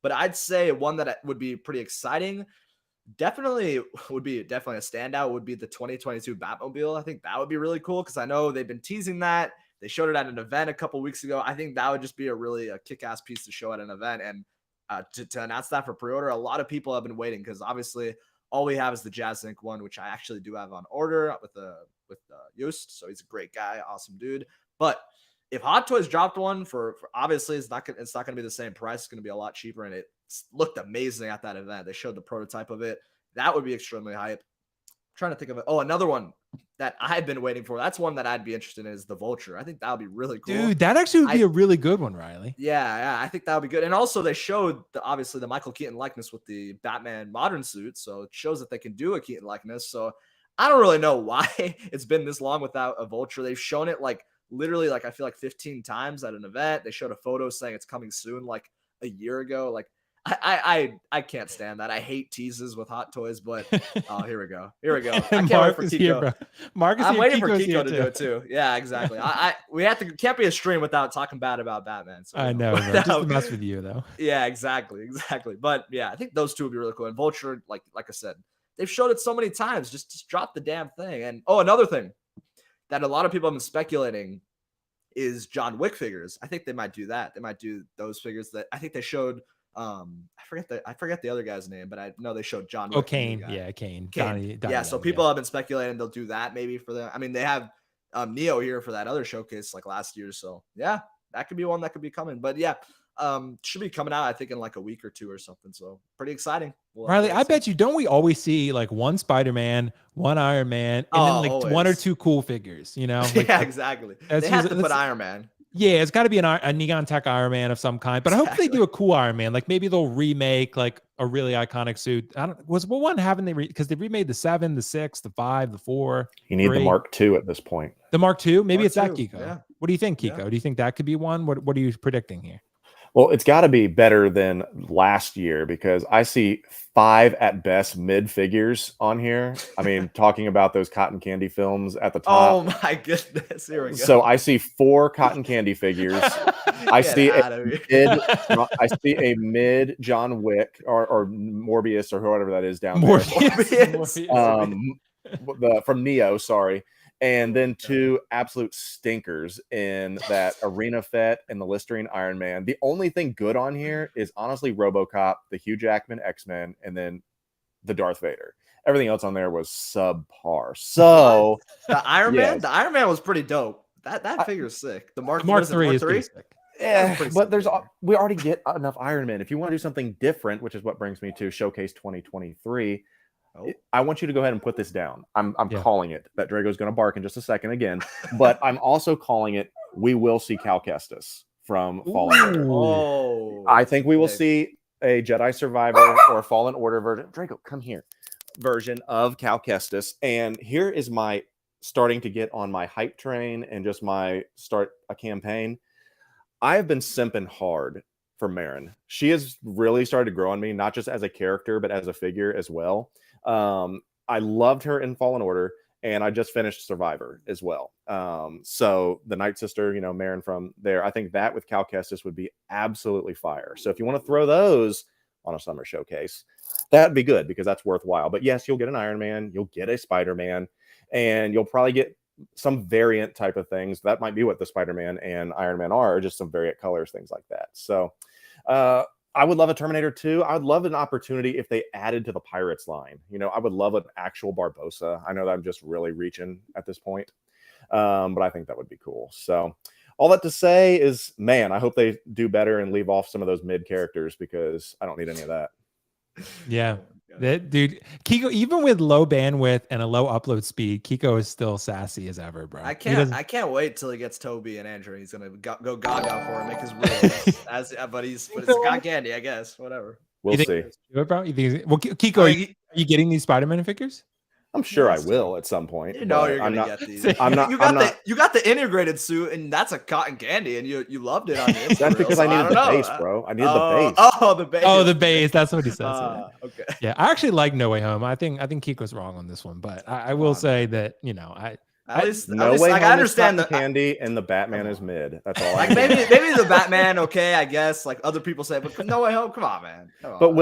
But I'd say one that would be pretty exciting, definitely a standout would be the 2022 Batmobile. I think that would be really cool because I know they've been teasing that. They showed it at an event a couple weeks ago. I think that would just be a kick-ass piece to show at an event. And to announce that for pre-order, a lot of people have been waiting because obviously all we have is the Jazz Inc. one, which I actually do have on order with Yost. So he's a great guy, awesome dude. But if Hot Toys dropped one for obviously it's not going to be the same price. It's going to be a lot cheaper, and it looked amazing at that event. They showed the prototype of it. That would be extremely hype. I'm trying to think of it. Oh, another one that I've been waiting for. That's one that I'd be interested in is the Vulture. I think that would be really cool. Dude, that actually would be a really good one, Riley. Yeah, I think that would be good. And also they showed obviously the Michael Keaton likeness with the Batman modern suit. So it shows that they can do a Keaton likeness. So I don't really know why it's been this long without a Vulture. They've shown it like literally like I feel like 15 times at an event. They showed a photo saying it's coming soon like a year ago. Like I can't stand that. I hate teases with Hot Toys, but oh, here we go. I can't wait for Keco. Here, bro. I'm waiting for Keco to do it too. Yeah, exactly. Can't be a stream without talking bad about Batman. So, I know, bro. Just to mess with you though. Yeah, exactly. But yeah, I think those two would be really cool. And Vulture, like I said, they've showed it so many times. Just drop the damn thing. And another thing that a lot of people have been speculating is John Wick figures. I think they might do that. They might do those figures that I think they showed. I forget the other guy's name, but I know they showed John Wick. Oh, Kane. Yeah, Kane. Donnie, yeah, so people have been speculating they'll do that maybe for them. I mean, they have Neo here for that other showcase like last year. So yeah, that could be one that could be coming. But yeah, should be coming out I think in like a week or two or something. So pretty exciting. Riley, I bet you, don't we always see like one Spider-Man, one Iron Man, and then like always one or two cool figures, you know? Like, yeah, exactly. They have to put Iron Man. Yeah, it's got to be a Neon Tech Iron Man of some kind. But I hope they do a cool Iron Man. Like maybe they'll remake like a really iconic suit. What one haven't they? Because they remade the 7, the 6, the 5, the 4. You need 3. The Mark II at this point. The Mark II? Maybe Mark it's II. That, Keco. Yeah. What do you think, Keco? Yeah. Do you think that could be one? What are you predicting here? Well, it's got to be better than last year because I see 5 at best mid figures on here. I mean, talking about those cotton candy films at the top. Oh my goodness. Here we go. So I see 4 cotton candy figures. I Get see out of here. I see a mid John Wick or Morbius or whatever that is down Morbius. there. From Neo, sorry. And then 2 absolute stinkers in that Arena Fett and the Listerine Iron Man. The only thing good on here is honestly RoboCop, the Hugh Jackman X-Men, and then the Darth Vader. Everything else on there was subpar. So the Iron yes. Man, the Iron Man was pretty dope. That figure is sick. The Mark III is pretty sick. Yeah, but we already get enough Iron Man. If you want to do something different, which is what brings me to Showcase 2023, I want you to go ahead and put this down. I'm calling it. That Drago's going to bark in just a second again, but I'm also calling it. We will see Cal Kestis from Fallen Order. Oh, I think we will see a Jedi Survivor or Fallen Order version. Drago, come here. Version of Cal Kestis, and here is my starting to get on my hype train and just my start a campaign. I have been simping hard for Marin. She has really started to grow on me, not just as a character, but as a figure as well. I loved her in Fallen Order, and I just finished Survivor as well. So the Night Sister, Marin from there, I think that with Cal Kestis would be absolutely fire. So if you want to throw those on a summer showcase, that'd be good because that's worthwhile. But yes, you'll get an Iron Man, you'll get a Spider-Man, and you'll probably get some variant type of things. That might be what the Spider-Man and Iron Man are, just some variant colors, things like that. So I would love a Terminator 2. I would love an opportunity if they added to the Pirates line. I would love an actual Barbossa. I know that I'm just really reaching at this point, but I think that would be cool. So all that to say is, man, I hope they do better and leave off some of those mid characters because I don't need any of that. Yeah. That dude, Keco, even with low bandwidth and a low upload speed, Keco is still sassy as ever, bro. I can't wait till he gets Toby and Andrew. He's gonna go gaga for him, make his real. But it's got candy, I guess. Whatever. We'll see. Bro, you think? Well, Keco, are you getting these Spider-Man figures? I'm sure I will at some point. You're gonna get these. You got the integrated suit, and that's a cotton candy, and you loved it on the Instagram. That's because I needed the base, bro. I needed the base. Oh, the base. Oh, the base. That's what he says. Okay. Yeah, I actually like No Way Home. I think Kiko's wrong on this one, but I will say that At least I understand the candy and the Batman is mid. That's all. Like maybe the Batman, okay, I guess. Like other people say, but No Way Home, come on, man. But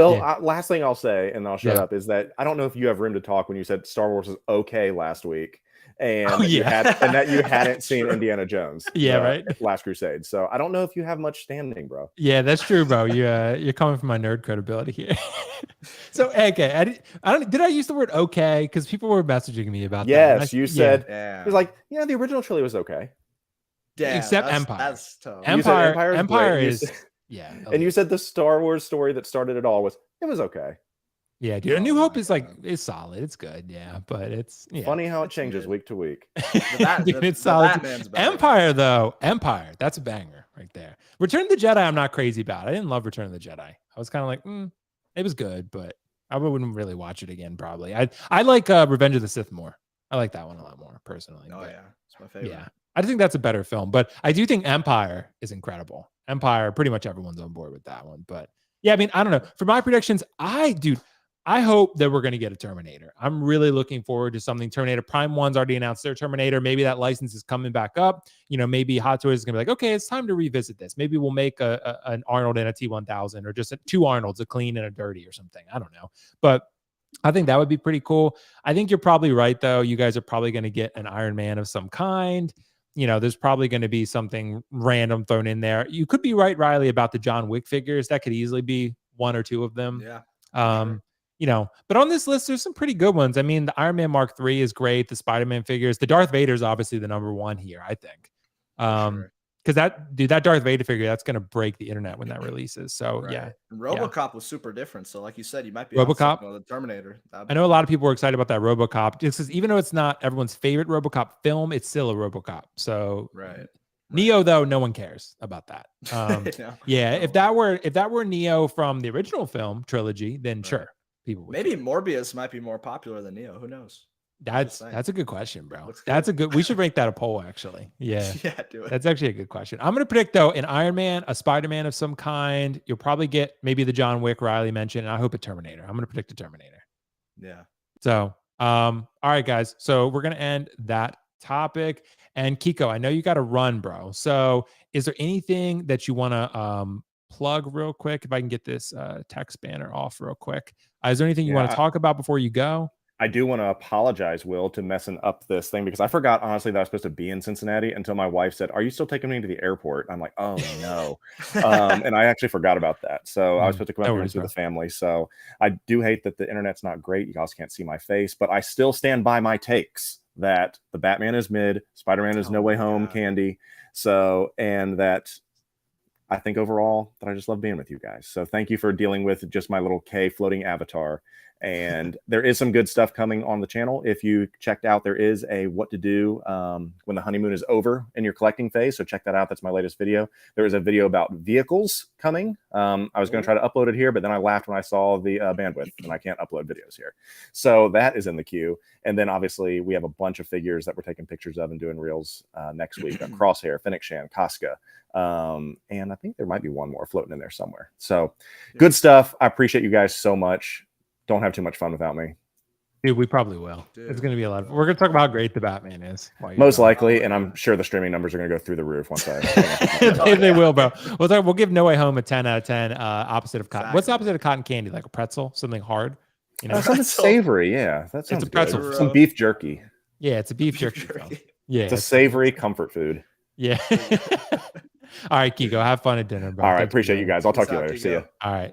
last thing I'll say, and I'll shut up, is that I don't know if you have room to talk when you said Star Wars is okay last week, and you hadn't seen Indiana Jones. Yeah, right. Last Crusade. So I don't know if you have much standing, bro. Yeah, that's true, bro. You're coming from my nerd credibility here. So okay, did I use the word okay? Because people were messaging me about that. Yes, you said it was like, the original trilogy was okay. Yeah, except Empire. That's tough. Empire is yeah. And you said the Star Wars story that started it all was okay. Yeah, dude. A New Hope is solid. It's good. Yeah, but it's funny how it changes week to week. Dude, it's solid. Empire, though. Empire. That's a banger right there. Return of the Jedi, I'm not crazy about. I didn't love Return of the Jedi. I was kind of like, it was good, but I wouldn't really watch it again, probably. I like Revenge of the Sith more. I like that one a lot more, personally. Oh, yeah. It's my favorite. Yeah. I think that's a better film, but I do think Empire is incredible. Empire, pretty much everyone's on board with that one. But yeah, I mean, I don't know. For my predictions, I hope that we're going to get a Terminator. I'm really looking forward to something. Terminator Prime 1's already announced their Terminator. Maybe that license is coming back up. Maybe Hot Toys is going to be like, okay, it's time to revisit this. Maybe we'll make an Arnold and a T-1000 or just two Arnolds, a clean and a dirty or something. I don't know. But I think that would be pretty cool. I think you're probably right, though. You guys are probably going to get an Iron Man of some kind. There's probably going to be something random thrown in there. You could be right, Riley, about the John Wick figures. That could easily be one or two of them. Yeah. Sure. But on this list, there's some pretty good ones. I mean, the Iron Man Mark III is great. The Spider-Man figures, the Darth Vader is obviously the number one here, I think. Because that Darth Vader figure, that's going to break the internet when that releases. So yeah. And RoboCop was super different. So like you said, you might be RoboCop on the Terminator. I know a lot of people were excited about that RoboCop. Just because even though it's not everyone's favorite RoboCop film, it's still a RoboCop. So Neo, though, no one cares about that. If that were Neo from the original film trilogy, then sure. People would. Maybe Morbius might be more popular than Neo. Who knows? That's a good question, bro. Looks That's good. a good. We should make that a poll, actually. Yeah. Yeah, do it. That's actually a good question. I'm going to predict, though, an Iron Man, a Spider-Man of some kind. You'll probably get maybe the John Wick Riley mentioned, and I hope a Terminator. I'm going to predict a Terminator. Yeah. So, all right, guys. So we're going to end that topic. And Keco, I know you got to run, bro. So is there anything that you want to plug real quick? If I can get this text banner off real quick. Is there anything you want to talk about before you go? I do want to apologize, Will, to messing up this thing because I forgot, honestly, that I was supposed to be in Cincinnati until my wife said, "Are you still taking me to the airport?" I'm like, "Oh, no." And I actually forgot about that. So I was supposed to come up here and see the family. So I do hate that the internet's not great. You guys can't see my face, but I still stand by my takes that the Batman is mid, Spider-Man is No Way Home candy. So, and that I think overall that I just love being with you guys. So thank you for dealing with just my little K floating avatar. And there is some good stuff coming on the channel. If you checked out, there is a what to do when the honeymoon is over in your collecting phase. So check that out. That's my latest video. There is a video about vehicles coming. I was going to try to upload it here, but then I laughed when I saw the bandwidth and I can't upload videos here. So that is in the queue. And then obviously we have a bunch of figures that we're taking pictures of and doing reels next week. Crosshair, Fennec Shand, Koska. And I think there might be one more floating in there somewhere. So good stuff. I appreciate you guys so much. Don't have too much fun without me. Dude, we probably will. It's going to be a lot. We're going to talk about how great the Batman is. Most likely, and I'm sure the streaming numbers are going to go through the roof once I... they will, bro. We'll give No Way Home a 10 out of 10 opposite of cotton. What's the opposite of cotton candy? Like a pretzel? Something hard? You know, something savory, yeah. That sounds it's a pretzel. Good. Some beef jerky. Yeah, it's a beef jerky. Yeah, it's a savory comfort food. Yeah. All right, Keco, have fun at dinner, bro. All right, appreciate you guys. I'll talk to you later. See ya. All right.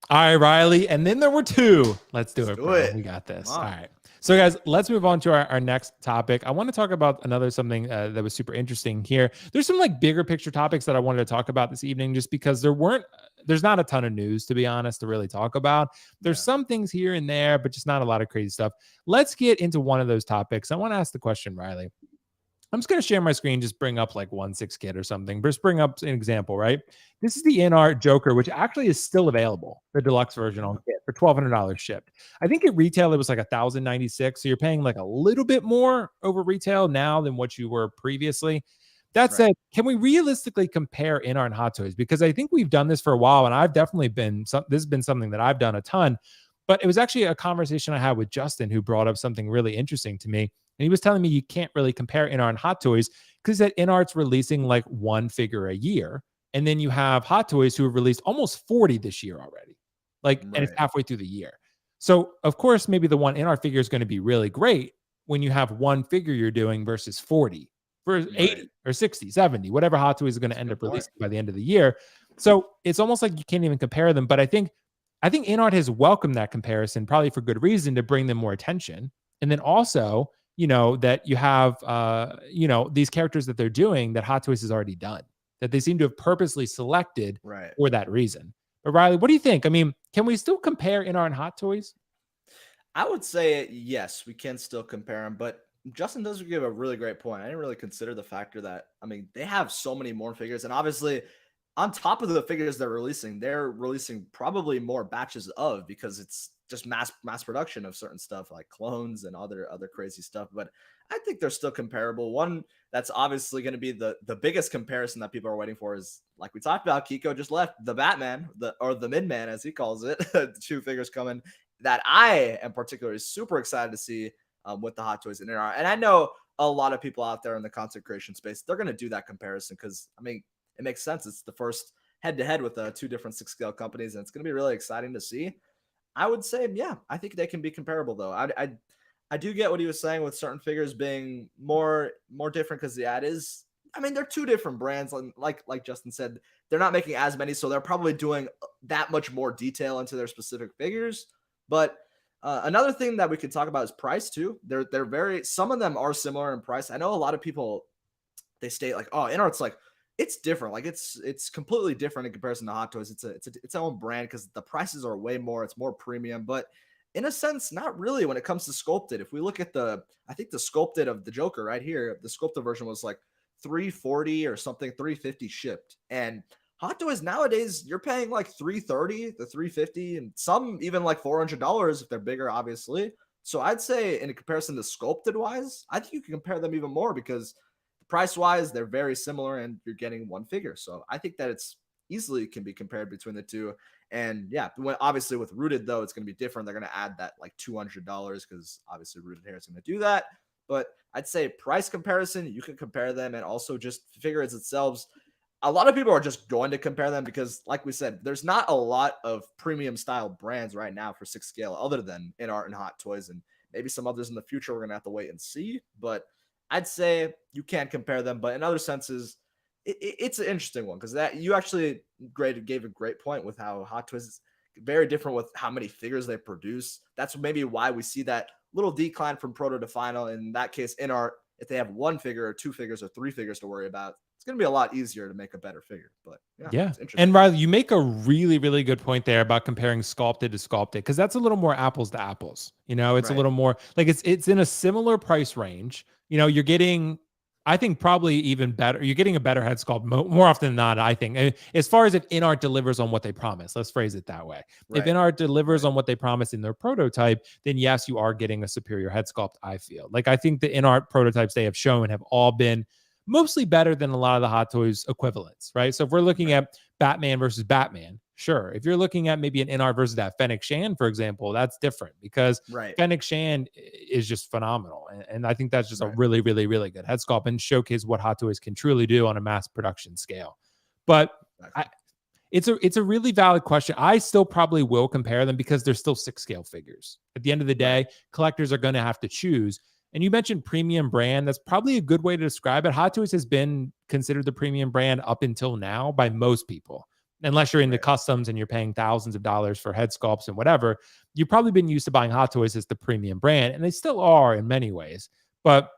All right, Riley. And then there were two. Let's do it, bro. We got this. All right. So, guys, let's move on to our next topic. I want to talk about something that was super interesting here. There's some like bigger picture topics that I wanted to talk about this evening, just because there's not a ton of news, to be honest, to really talk about. There's some things here and there, but just not a lot of crazy stuff. Let's get into one of those topics. I want to ask the question, Riley. I'm just going to share my screen, just bring up like 1/6 kit or something. Just bring up an example, right? This is the InArt Joker, which actually is still available, the deluxe version on kit for $1,200 shipped. I think at retail, it was like $1,096. So you're paying like a little bit more over retail now than what you were previously. That said, can we realistically compare InArt and Hot Toys? Because I think we've done this for a while, and I've definitely this has been something that I've done a ton. But it was actually a conversation I had with Justin, who brought up something really interesting to me. And he was telling me you can't really compare InArt and Hot Toys because that InArt's releasing like one figure a year. And then you have Hot Toys who have released almost 40 this year already. And it's halfway through the year. So, of course, maybe the one InArt figure is going to be really great when you have one figure you're doing versus 40, for 80 or 60, 70, whatever Hot Toys is going to end up releasing by the end of the year. So it's almost like you can't even compare them. But I think InArt has welcomed that comparison, probably for good reason, to bring them more attention. And then also, that you have, these characters that they're doing that Hot Toys has already done, that they seem to have purposely selected for that reason. But Riley, what do you think? I mean, can we still compare InArt and Hot Toys? I would say yes, we can still compare them, but Justin does give a really great point. I didn't really consider the factor that, I mean, they have so many more figures, and obviously on top of the figures they're releasing probably more batches of, because it's just mass production of certain stuff like clones and other crazy stuff. But I think they're still comparable. One that's obviously going to be the biggest comparison that people are waiting for is, like we talked about, Keco just left, the Batman, or the Midman as he calls it. Two figures coming that I am particularly super excited to see with the Hot Toys and InArt. And I know a lot of people out there in the content creation space, they're going to do that comparison because, I mean, it makes sense. It's the first head-to-head with two different 6-scale companies, and it's going to be really exciting to see. I would say, yeah, I think they can be comparable, though. I do get what he was saying with certain figures being more different because the ad is, I mean, they're two different brands. Like Justin said, they're not making as many, so they're probably doing that much more detail into their specific figures. But another thing that we could talk about is price too. They're some of them are similar in price. I know a lot of people, they state like, oh, InArt's like, it's different. Like it's completely different in comparison to Hot Toys. It's its own brand because the prices are way more. It's more premium, but in a sense, not really when it comes to sculpted. If we look at I think the sculpted of the Joker right here, the sculpted version was like $340 or something, $350 shipped. And Hot Toys nowadays, you're paying like $330 to $350, and some even like $400 if they're bigger, obviously, So I'd say in comparison to sculpted wise, I think you can compare them even more because price wise, they're very similar and you're getting one figure. So I think that it's easily can be compared between the two. And yeah, obviously with rooted though, it's going to be different. They're going to add that like $200 because obviously rooted hair is going to do that. But I'd say price comparison, you can compare them, and also just figures itself. A lot of people are just going to compare them because, like we said, there's not a lot of premium style brands right now for 6 scale other than InArt and Hot Toys, and maybe some others in the future. We're going to have to wait and see. But I'd say you can't compare them. But in other senses, it's an interesting one because that you actually gave a great point with how Hot Toys is very different with how many figures they produce. That's maybe why we see that little decline from proto to final. In that case, InArt, if they have 1 figure or 2 figures or 3 figures to worry about, it's going to be a lot easier to make a better figure. But yeah. It's interesting. And Riley, you make a really, really good point there about comparing sculpted to sculpted, because that's a little more apples to apples. You know, it's a little more like it's in a similar price range. You know, you're getting, I think probably even better. You're getting a better head sculpt more often than not, I think. As far as if InArt delivers on what they promise, let's phrase it that way. If InArt delivers on what they promise in their prototype, then yes, you are getting a superior head sculpt, I feel. Like, I think the InArt prototypes they have shown have all been mostly better than a lot of the Hot Toys equivalents, right? So if we're looking at Batman versus Batman, sure. If you're looking at maybe an InArt versus that Fennec Shand, for example, that's different because Fennec Shand is just phenomenal. And I think that's just a really, really, really good head sculpt and showcase what Hot Toys can truly do on a mass production scale. But it's a really valid question. I still probably will compare them because they're still 6 scale figures. At the end of the day, collectors are going to have to choose. And you mentioned premium brand. That's probably a good way to describe it. Hot Toys has been considered the premium brand up until now by most people. Unless you're into customs and you're paying thousands of dollars for head sculpts and whatever, you've probably been used to buying Hot Toys as the premium brand, and they still are in many ways. But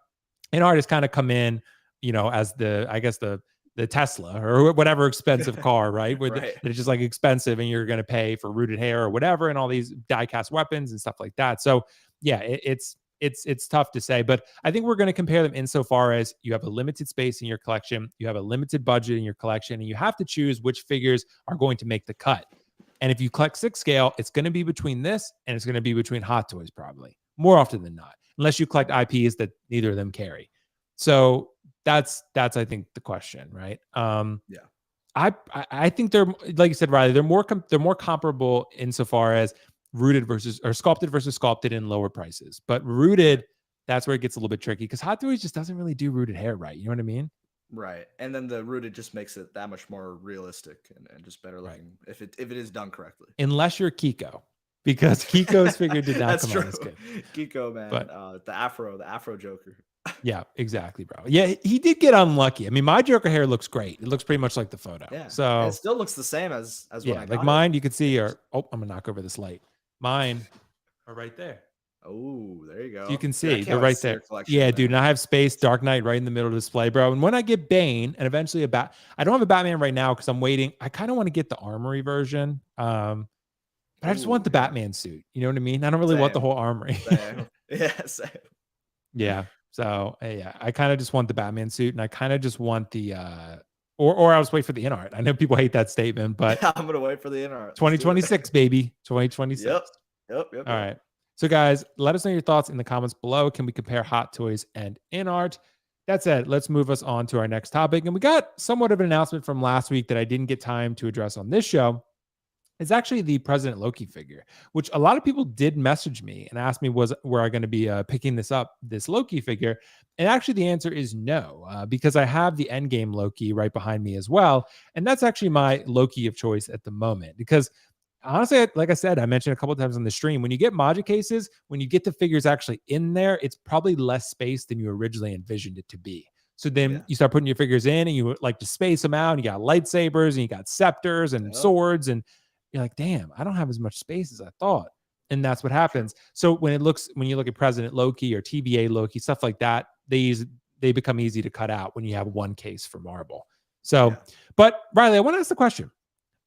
InArt has kind of come in, you know, as I guess the Tesla or whatever expensive car, right? Where it's just like expensive and you're going to pay for rooted hair or whatever and all these die-cast weapons and stuff like that. So yeah, it's tough to say, but I think we're going to compare them insofar as you have a limited space in your collection, you have a limited budget in your collection, and you have to choose which figures are going to make the cut. And if you collect 6 scale, it's going to be between this and it's going to be between Hot Toys probably more often than not, unless you collect IPs that neither of them carry. So that's I think the question, right? I think they're, like you said, Riley, they're more comparable insofar as rooted versus or sculpted versus sculpted in lower prices. But rooted, that's where it gets a little bit tricky because Hot Toys just doesn't really do rooted hair right. You know what I mean? Right. And then the rooted just makes it that much more realistic and just better looking if it is done correctly. Unless you're Keco, because Keco's figure did not come out as good. Keco, man. But the Afro Joker. Yeah, exactly, bro. Yeah, he did get unlucky. I mean, my Joker hair looks great. It looks pretty much like the photo. Yeah. So and it still looks the same as when I got like mine, you can see, I'm gonna knock over this light. Mine are right there. Oh, there you go. So you can see they're right there. Yeah, dude. And I have Space, Dark Knight right in the middle of the display, bro. And when I get Bane and eventually I don't have a Batman right now because I'm waiting. I kind of want to get the armory version. But I just want the Batman suit. You know what I mean? I don't really want the whole armory. Same. Same. Yeah. So yeah, I kind of just want the Batman suit, and I kind of just want the or I was waiting for the InArt. I know people hate that statement, but I'm gonna wait for the InArt. 2026, baby. 2026. Yep. All right. So guys, let us know your thoughts in the comments below. Can we compare Hot Toys and InArt? That said, let's move us on to our next topic. And we got somewhat of an announcement from last week that I didn't get time to address on this show. It's actually the President Loki figure, which a lot of people did message me and ask me, were I going to be picking this Loki figure? And actually the answer is no, because I have the Endgame Loki right behind me as well. And that's actually my Loki of choice at the moment, because honestly, like I said, I mentioned a couple of times on the stream, when you get Moducases, when you get the figures actually in there, it's probably less space than you originally envisioned it to be. So then you start putting your figures in and you like to space them out. And you got lightsabers and you got scepters and swords, and you're like, damn, I don't have as much space as I thought. And that's what happens. So when you look at President Loki or TBA Loki, stuff like that, they become easy to cut out when you have one case for marble. So, but Riley, I want to ask the question.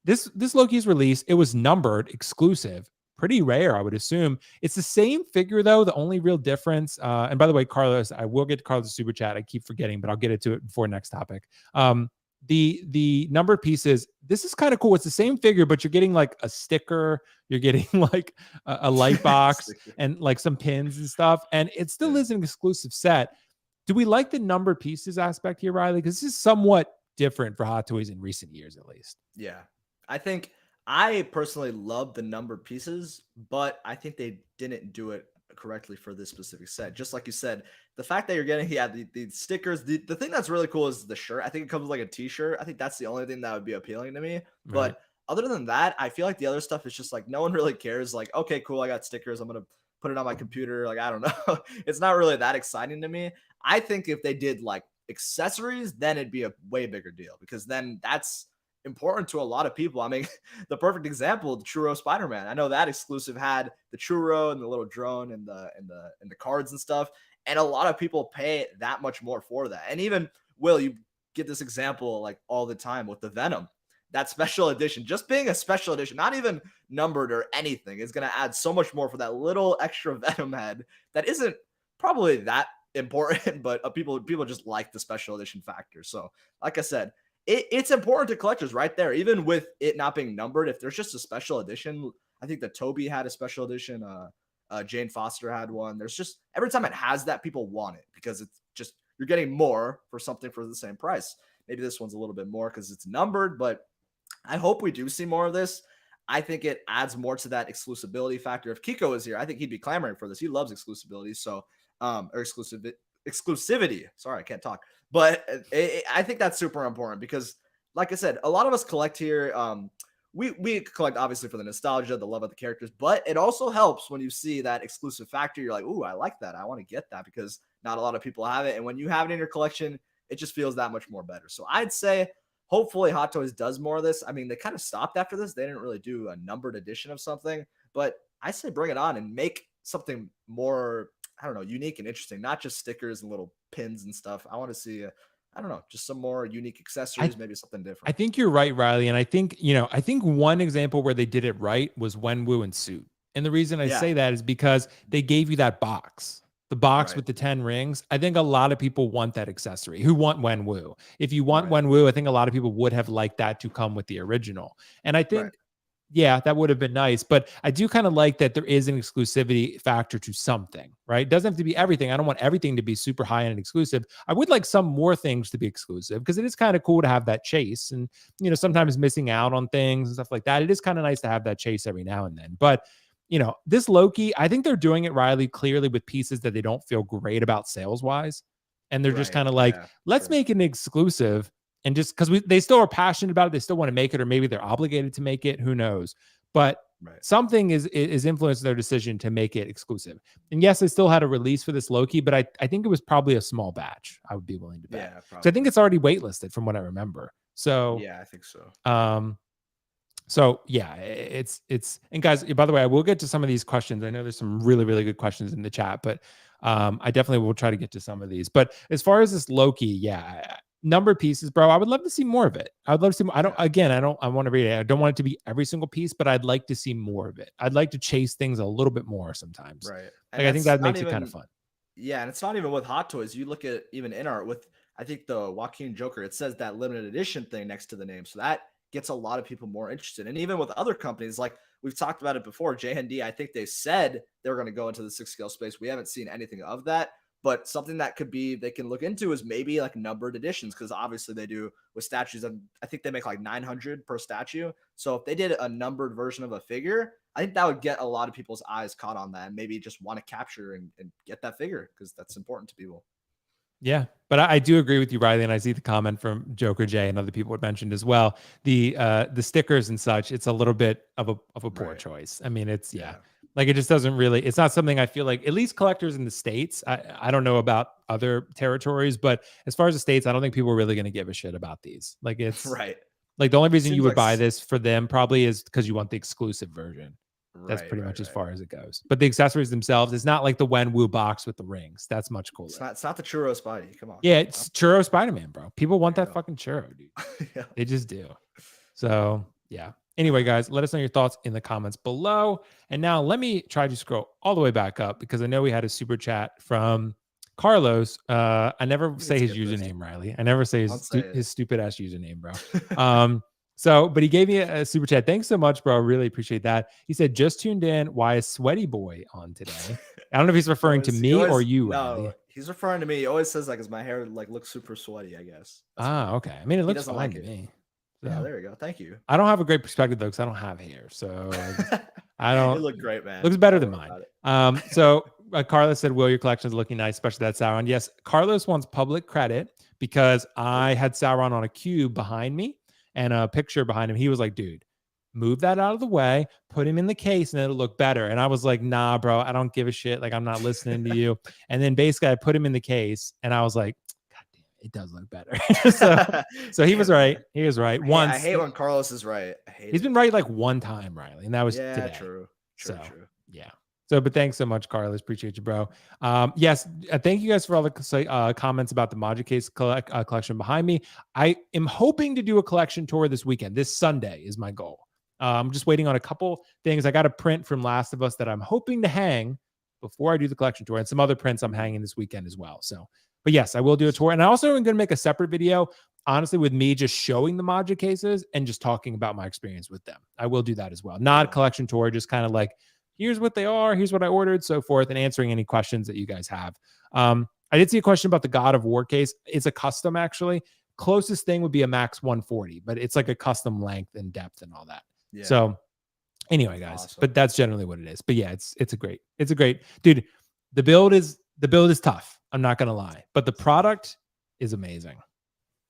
This Loki's release, it was numbered exclusive, pretty rare, I would assume. It's the same figure though. The only real difference, and by the way, Carlos, I will get to Carlos' super chat. I keep forgetting, but I'll get into it before next topic. the number of pieces, this is kind of cool. It's the same figure, but you're getting like a sticker, you're getting like a light box and like some pins and stuff. And it still is an exclusive set. Do we like the number of pieces aspect here, Riley? Because this is somewhat different for Hot Toys in recent years, at least. Yeah. I think I personally love the number of pieces, but I think they didn't do it correctly for this specific set. Just like you said, the fact that you're getting the stickers, the thing that's really cool is the shirt. I think it comes with like a t-shirt. I think that's the only thing that would be appealing to me. Right. But other than that, I feel like the other stuff is just like no one really cares. Like, okay, cool, I got stickers, I'm gonna put it on my computer. Like, I don't know. It's not really that exciting to me. I think if they did like accessories, then it'd be a way bigger deal, because then that's important to a lot of people. I mean, the perfect example, the Churro Spider-Man. I know that exclusive had the churro and the little drone and the cards and stuff, and a lot of people pay that much more for that. And even Will, you get this example like all the time with the Venom. That special edition, just being a special edition, not even numbered or anything, is going to add so much more for that little extra Venom head that isn't probably that important, but people just like the special edition factor. So, like I said, it's important to collectors right there, even with it not being numbered. If there's just a special edition, I think that Toby had a special edition. Jane Foster had one. There's just every time it has that, people want it because it's just you're getting more for something for the same price. Maybe this one's a little bit more because it's numbered, but I hope we do see more of this. I think it adds more to that exclusivity factor. If Keco is here, I think he'd be clamoring for this. He loves exclusivity, so or exclusivity. Sorry, I can't talk. But I think that's super important because, like I said, a lot of us collect here. We collect obviously for the nostalgia, the love of the characters, but it also helps when you see that exclusive factor. You're like, ooh, I like that. I want to get that because not a lot of people have it. And when you have it in your collection, it just feels that much more better. So I'd say hopefully Hot Toys does more of this. I mean, they kind of stopped after this. They didn't really do a numbered edition of something, but I say bring it on and make something more, I don't know, unique and interesting, not just stickers and little pins and stuff. I want to see, I don't know, just some more unique accessories, maybe something different. I think you're right, Riley. And I think one example where they did it right was Wenwu and Suit. And the reason I say that is because they gave you that box. The box with the 10 rings. I think a lot of people want that accessory who want Wenwu. If you want Wenwu, I think a lot of people would have liked that to come with the original. And I think, that would have been nice. But I do kind of like that there is an exclusivity factor to something, right? It doesn't have to be everything. I don't want everything to be super high end and exclusive. I would like some more things to be exclusive because it is kind of cool to have that chase and, sometimes missing out on things and stuff like that. It is kind of nice to have that chase every now and then. But this Loki, I think they're doing it, Riley, clearly with pieces that they don't feel great about sales wise. And they're just kind of like, let's make an exclusive. And just because they still are passionate about it, they still want to make it, or maybe they're obligated to make it. Who knows? But something is influencing their decision to make it exclusive. And yes, they still had a release for this Loki, but I think it was probably a small batch. I would be willing to bet. So I think it's already waitlisted from what I remember. So yeah, I think so. So yeah, it's and guys, by the way, I will get to some of these questions. I know there's some really, really good questions in the chat, but I definitely will try to get to some of these. But as far as this Loki, number of pieces, bro, I would love to see more of it. I would love to see more. I want to read it. I don't want it to be every single piece, but I'd like to see more of it. I'd like to chase things a little bit more sometimes. Right. Like, I think that makes it kind of fun. Yeah, and it's not even with Hot Toys. You look at even InArt with, I think, the Joaquin Joker, it says that limited edition thing next to the name. So that gets a lot of people more interested. And even with other companies, like we've talked about it before, J&D, I think they said they were going to go into the 6-scale space. We haven't seen anything of that. But something that could be they can look into is maybe like numbered editions, because obviously they do with statues. And I think they make like 900 per statue. So if they did a numbered version of a figure, I think that would get a lot of people's eyes caught on that and maybe just want to capture and get that figure because that's important to people. Yeah, but I do agree with you, Riley, and I see the comment from Joker J and other people had mentioned as well. The stickers and such, it's a little bit of a poor choice. I mean, it's like it just doesn't really. It's not something I feel like at least collectors in the States. I don't know about other territories, but as far as the States, I don't think people are really going to give a shit about these. Like it's like the only reason you would buy this for them probably is because you want the exclusive version. That's pretty much as far as it goes. But the accessories themselves, it's not like the Wenwu box with the rings. That's much cooler. It's not the Churro Spidey. Come on. Yeah, it's Churro Spider-Man, bro. People want that fucking churro, dude. They just do. So, yeah. Anyway, guys, let us know your thoughts in the comments below. And now let me try to scroll all the way back up because I know we had a super chat from Carlos, I never say his skip this. username, Riley. I never say Don't say it. his stupid ass username, bro. But he gave me a super chat. Thanks so much, bro. Really appreciate that. He said, just tuned in. Why is Sweaty Boy on today? I don't know if he's referring to me or you, Riley. No, he's referring to me. He always says like, "Is my hair like looks super sweaty?" I guess. Okay. I mean, it looks fine to me. So, yeah, there you go. Thank you. I don't have a great perspective though, because I don't have hair. So I don't. It looked great, man. Looks better than mine. Carlos said, "Will, your collection is looking nice, especially that Sauron." Yes, Carlos wants public credit because I had Sauron on a cube behind me and a picture behind him. He was like, "Dude, move that out of the way, put him in the case, and it'll look better." And I was like, "Nah, bro, I don't give a shit. Like, I'm not listening to you." And then basically, I put him in the case, and I was like, "God damn, it does look better." so he was right. He was right. I hate when Carlos is right. He's been right like one time, Riley, and that was today. True. Yeah. So, but thanks so much, Carlos. Appreciate you, bro. Yes, thank you guys for all the comments about the Moducase collection behind me. I am hoping to do a collection tour this weekend. This Sunday is my goal. I'm just waiting on a couple things. I got a print from Last of Us that I'm hoping to hang before I do the collection tour, and some other prints I'm hanging this weekend as well. So, but yes, I will do a tour, and I also am going to make a separate video, honestly, with me just showing the Moducases and just talking about my experience with them. I will do that as well. Not a collection tour, just kind of like, here's what they are, here's what I ordered, so forth, and answering any questions that you guys have. I did see a question about the God of War case. It's a custom, actually. Closest thing would be a Max 140, but it's like a custom length and depth and all that. Yeah. So anyway, guys, awesome. But that's generally what it is. But yeah, it's a great, dude. The build is tough. I'm not gonna lie, but the product is amazing.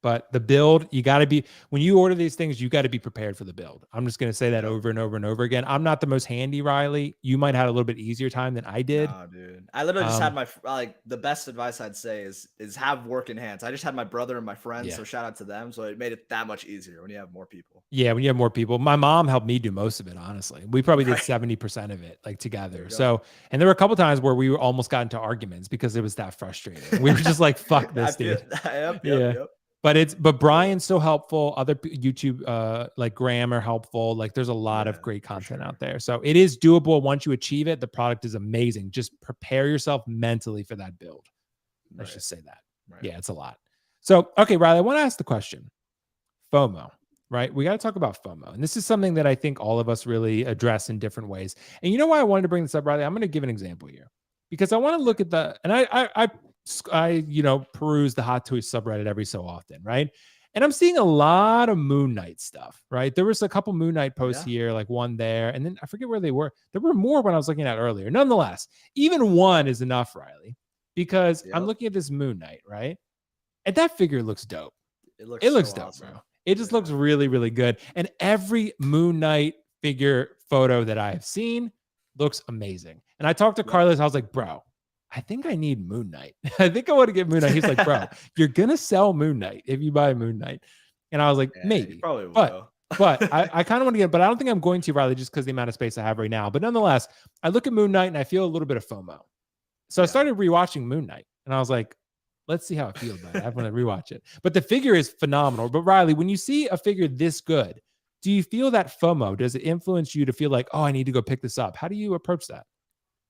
But the build, you got to be, when you order these things, you got to be prepared for the build. I'm just going to say that over and over and over again. I'm not the most handy, Riley. You might have had a little bit easier time than I did. No, dude. I literally just had the best advice I'd say is have working hands. I just had my brother and my friends, so shout out to them. So it made it that much easier when you have more people. Yeah, when you have more people. My mom helped me do most of it, honestly. We probably did 70% of it, like, together. So, and there were a couple times where we almost got into arguments because it was that frustrating. We were just like, fuck this, dude. Yep. But Brian's so helpful. Other YouTube, like Graham, are helpful. Like, there's a lot of great content out there. So it is doable once you achieve it. The product is amazing. Just prepare yourself mentally for that build. Let's just say that. Yeah, it's a lot. So, okay, Riley, I want to ask the question. FOMO, right? We got to talk about FOMO. And this is something that I think all of us really address in different ways. And you know why I wanted to bring this up, Riley? I'm going to give an example here because I want to look at and I peruse the Hot Toys subreddit every so often, right? And I'm seeing a lot of Moon Knight stuff, right? There was a couple Moon Knight posts here, like one there, and then I forget where they were. There were more when I was looking at earlier. Nonetheless, even one is enough, Riley, because I'm looking at this Moon Knight, right? And that figure looks dope. It looks dope, awesome, bro. It just looks really, really good. And every Moon Knight figure photo that I have seen looks amazing. And I talked to Carlos. I was like, bro, I think I need Moon Knight. I think I want to get Moon Knight. He's like, bro, you're going to sell Moon Knight if you buy Moon Knight. And I was like, maybe. Probably will. But I kind of want to get, but I don't think I'm going to, Riley, just because the amount of space I have right now. But nonetheless, I look at Moon Knight and I feel a little bit of FOMO. So I started rewatching Moon Knight and I was like, let's see how it feels about it. I want to rewatch it. But the figure is phenomenal. But Riley, when you see a figure this good, do you feel that FOMO? Does it influence you to feel like, oh, I need to go pick this up? How do you approach that?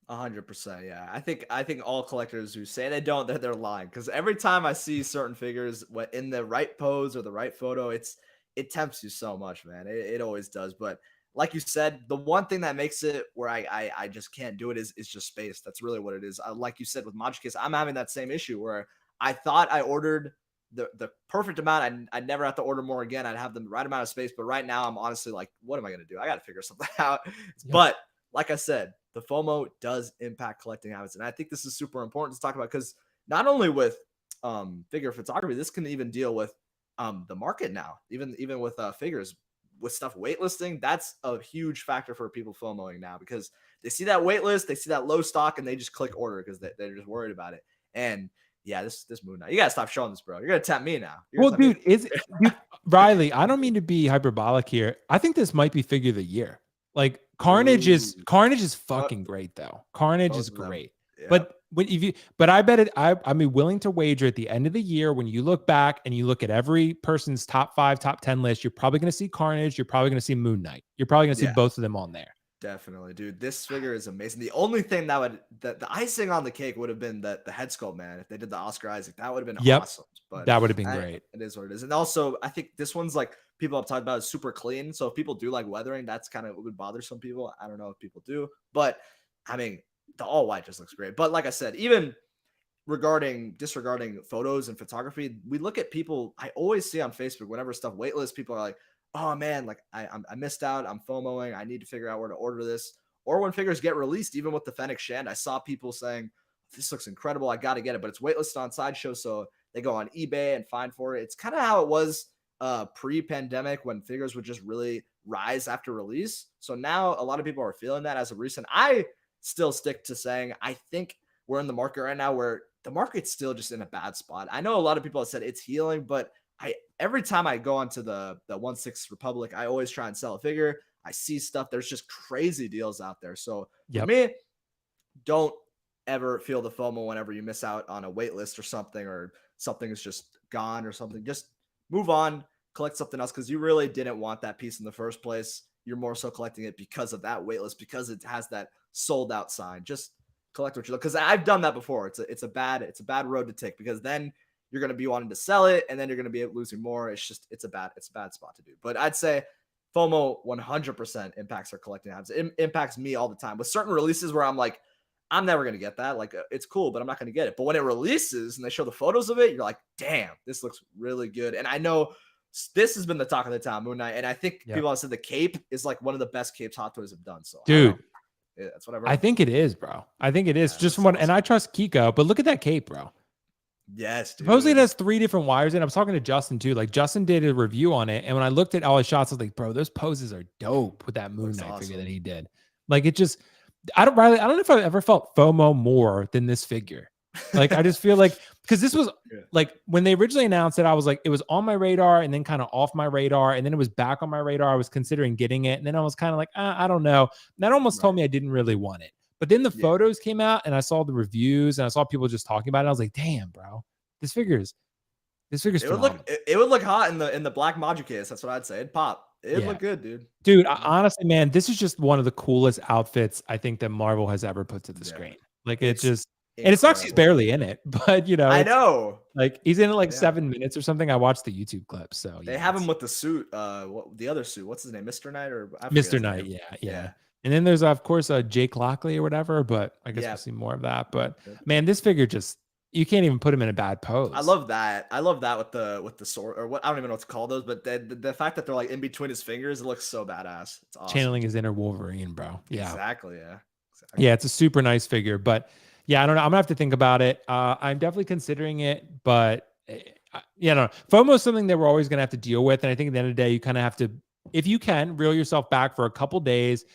100%. Yeah. I think all collectors who say they don't, they're lying. Because every time I see certain figures in the right pose or the right photo, it tempts you so much, man. It always does. But like you said, the one thing that makes it where I just can't do it is just space. That's really what it is. Like you said with Moducase, I'm having that same issue where I thought I ordered the perfect amount. I'd never have to order more again. I'd have the right amount of space. But right now I'm honestly like, what am I going to do? I got to figure something out. Yep. But like I said, the FOMO does impact collecting habits. And I think this is super important to talk about because not only with figure photography, this can even deal with the market now, even with figures, with stuff waitlisting. That's a huge factor for people FOMOing now because they see that waitlist, they see that low stock, and they just click order because they're just worried about it. And yeah, this Moon Knight, you gotta stop showing this, bro. You're gonna tempt me now. Well, dude, Riley, I don't mean to be hyperbolic here. I think this might be figure of the year. Like Carnage is fucking great though. Carnage is great. Yeah. But I bet I'm willing to wager at the end of the year when you look back and you look at every person's top 5, top 10 list, you're probably going to see Carnage. You're probably going to see Moon Knight. You're probably going to see both of them on there. Definitely, dude. This figure is amazing. The only thing that the icing on the cake would have been the head sculpt, man. If they did the Oscar Isaac, that would have been Yep. awesome. But That would have been great. it is what it is. And also, I think this one's like people have talked about is super clean. So if people do like weathering, that's kind of what would bother some people. I don't know if people do, but I mean, the all white just looks great. But like I said, even disregarding photos and photography, we look at people. I always see on Facebook whenever stuff waitlist, people are like, oh man, like I missed out. I'm FOMOing. I need to figure out where to order this. Or when figures get released, even with the Fennec Shand, I saw people saying, this looks incredible. I got to get it, but it's waitlisted on Sideshow. So they go on eBay and find for it. It's kind of how it was pre-pandemic when figures would just really rise after release. So now a lot of people are feeling that as of recent. I still stick to saying, I think we're in the market right now where the market's still just in a bad spot. I know a lot of people have said it's healing, but every time I go onto the 1/6 Republic, I always try and sell a figure. I see stuff. There's just crazy deals out there. So for me, don't ever feel the FOMO whenever you miss out on a wait list or something is just gone or something. Just move on, collect something else because you really didn't want that piece in the first place. You're more so collecting it because of that wait list, because it has that sold out sign. Just collect what you look, because I've done that before. It's a bad road to take, because then you're going to be wanting to sell it and then you're going to be losing more. It's a bad spot to do. But I'd say FOMO 100% impacts our collecting habits. It impacts me all the time with certain releases where I'm like, I'm never going to get that. Like, it's cool, but I'm not going to get it. But when it releases and they show the photos of it, you're like, damn, this looks really good. And I know this has been the talk of the town, Moon Knight. And I think people have said the cape is like one of the best capes Hot Toys have done. So dude, that's what I think it is, bro. I think it is just from what, and I trust Keco, but look at that cape, bro. Yes, dude. Supposedly it has 3 different wires in. I was talking to Justin too. Like, Justin did a review on it, and when I looked at all his shots, I was like, bro, those poses are dope with that Moon Knight figure that he did. Like, it just, I don't know if I've ever felt FOMO more than this figure. Like, I just feel like, because this was like when they originally announced it, I was like, it was on my radar and then kind of off my radar, and then it was back on my radar. I was considering getting it, and then I was kind of like, I don't know. And that almost told me I didn't really want it. But then the photos came out, and I saw the reviews, and I saw people just talking about it. And I was like, damn, bro. This figure's it would look hot in the black Moducase. That's what I'd say. It'd pop. It'd look good, dude. Dude, honestly, man, this is just one of the coolest outfits I think that Marvel has ever put to the screen. Like, it's just incredible. And it sucks he's barely in it, but you know, I know. Like, he's in it like 7 minutes or something. I watched the YouTube clip. So they have him with the suit. The other suit. What's his name? Mr. Knight or Mr. Knight? Yeah. And then there's of course Jake Lockley or whatever, but I guess we'll see more of that. But man, this figure just, you can't even put him in a bad pose. I love that. I love that with the sword, or what, I don't even know what to call those, but the fact that they're like in between his fingers, it looks so badass. It's awesome. Channeling his inner Wolverine, bro. Yeah. Exactly. Yeah, it's a super nice figure, but yeah, I don't know. I'm gonna have to think about it. I'm definitely considering it, but no. FOMO is something that we're always gonna have to deal with, and I think at the end of the day, you kind of have to, if you can, reel yourself back for a couple days.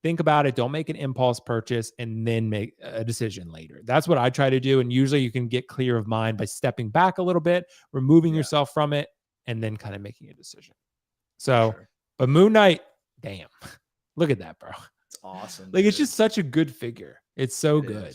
Think about it. Don't make an impulse purchase and then make a decision later. That's what I try to do. And usually you can get clear of mind by stepping back a little bit, removing yourself from it, and then kind of making a decision. So, but Moon Knight, damn, look at that, bro. It's awesome. Like, it's just such a good figure. It's so good.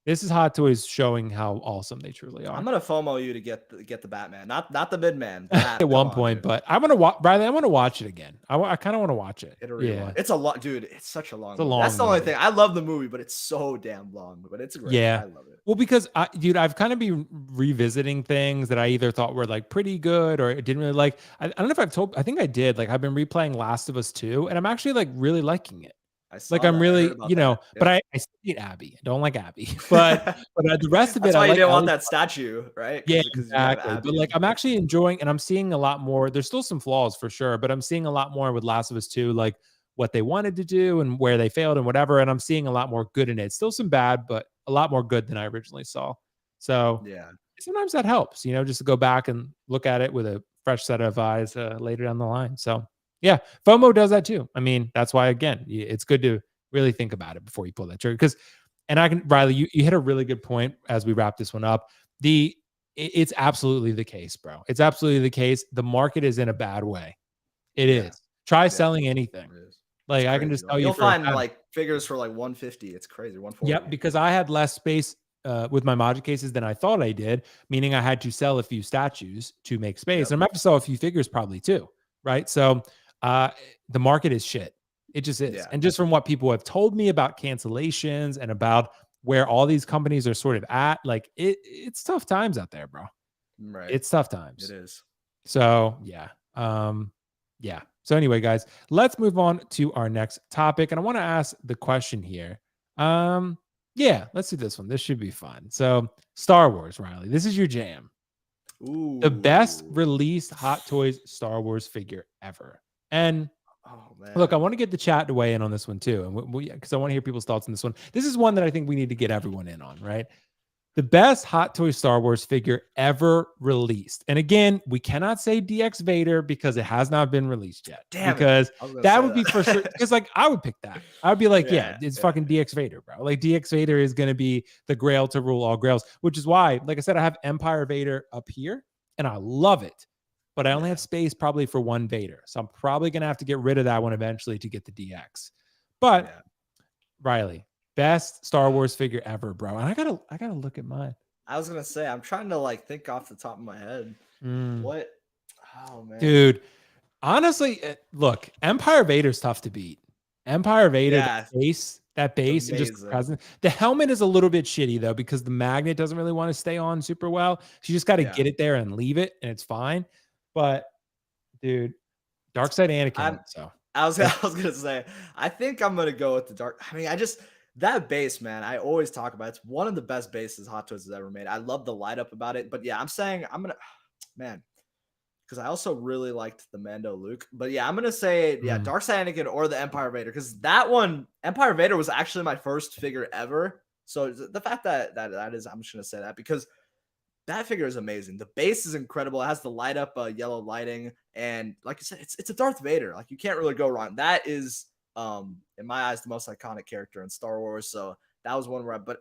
This is Hot Toys showing how awesome they truly are. I'm gonna FOMO you to get the Batman, not the Midman. At one point, but I want to watch. Riley, I want to watch it again. I kind of want to watch it. It's a lot, dude. It's such a long. That's the only thing. I love the movie, but it's so damn long. But it's great. Yeah, I love it. Well, because dude, I've kind of been revisiting things that I either thought were like pretty good or didn't really like. I don't know if I think I did. Like, I've been replaying Last of Us 2, and I'm actually like really liking it. I'm really, but I hate Abby. I don't like Abby, but the rest of it, that's why you didn't want that statue, right? Yeah, exactly. But like, I'm actually enjoying, and I'm seeing a lot more. There's still some flaws for sure, but I'm seeing a lot more with Last of Us 2, like what they wanted to do and where they failed and whatever. And I'm seeing a lot more good in it. Still some bad, but a lot more good than I originally saw. So sometimes that helps, just to go back and look at it with a fresh set of eyes later down the line. So. Yeah, FOMO does that too. I mean, that's why, again, it's good to really think about it before you pull that trigger. Riley, you hit a really good point as we wrap this one up. It's absolutely the case, bro. It's absolutely the case. The market is in a bad way. It is. Try selling anything. Like, I can just tell you'll find like figures for like 150. It's crazy. 140. Yep, because I had less space with my Moducases than I thought I did, meaning I had to sell a few statues to make space. And I'm going to have to sell a few figures probably too, right? So the market is shit. It just is. Yeah. And just from what people have told me about cancellations and about where all these companies are sort of at, like it's tough times out there, bro. Right. It's tough times. It is. So yeah. Yeah. So anyway, guys, let's move on to our next topic. And I want to ask the question here. Yeah, let's do this one. This should be fun. So Star Wars, Riley, this is your jam. Ooh. The best released Hot Toys Star Wars figure ever. And Oh man. look, I want to get the chat to weigh in on this one too. And because I want to hear people's thoughts on this one. This is one that I think we need to get everyone in on, right? The best Hot Toy Star Wars figure ever released. And again, we cannot say DX Vader because it has not been released yet. Damn it. Because I was gonna that say would be for sure. Because like I would pick that. I would be like, yeah, it's fucking DX Vader, bro. Like DX Vader is going to be the grail to rule all grails, which is why, like I said, I have Empire Vader up here and I love it. But I only have space probably for one Vader. So I'm probably going to have to get rid of that one eventually to get the DX. But Riley, best Star Wars figure ever, bro. And I gotta look at mine. I was gonna say, I'm trying to like think off the top of my head. What? Oh man, dude. Honestly, look, Empire Vader's tough to beat. Empire Vader, that base, and just the presence. The helmet is a little bit shitty though because the magnet doesn't really want to stay on super well. So you just got to get it there and leave it, and it's fine. But dude, Dark Side Anakin. I was gonna say, I think I'm gonna go with the dark. I mean, that base, man, I always talk about. It's one of the best bases Hot Toys has ever made. I love the light up about it. But yeah, I'm saying I'm gonna, man, because I also really liked the Mando Luke. But yeah, I'm gonna say Dark Side Anakin or the Empire Vader, because that one, Empire Vader, was actually my first figure ever. So the fact that is, I'm just gonna say that because that figure is amazing. The base is incredible. It has the light up yellow lighting, and like you said, it's a Darth Vader. Like you can't really go wrong. That is, in my eyes, the most iconic character in Star Wars. So that was one where, but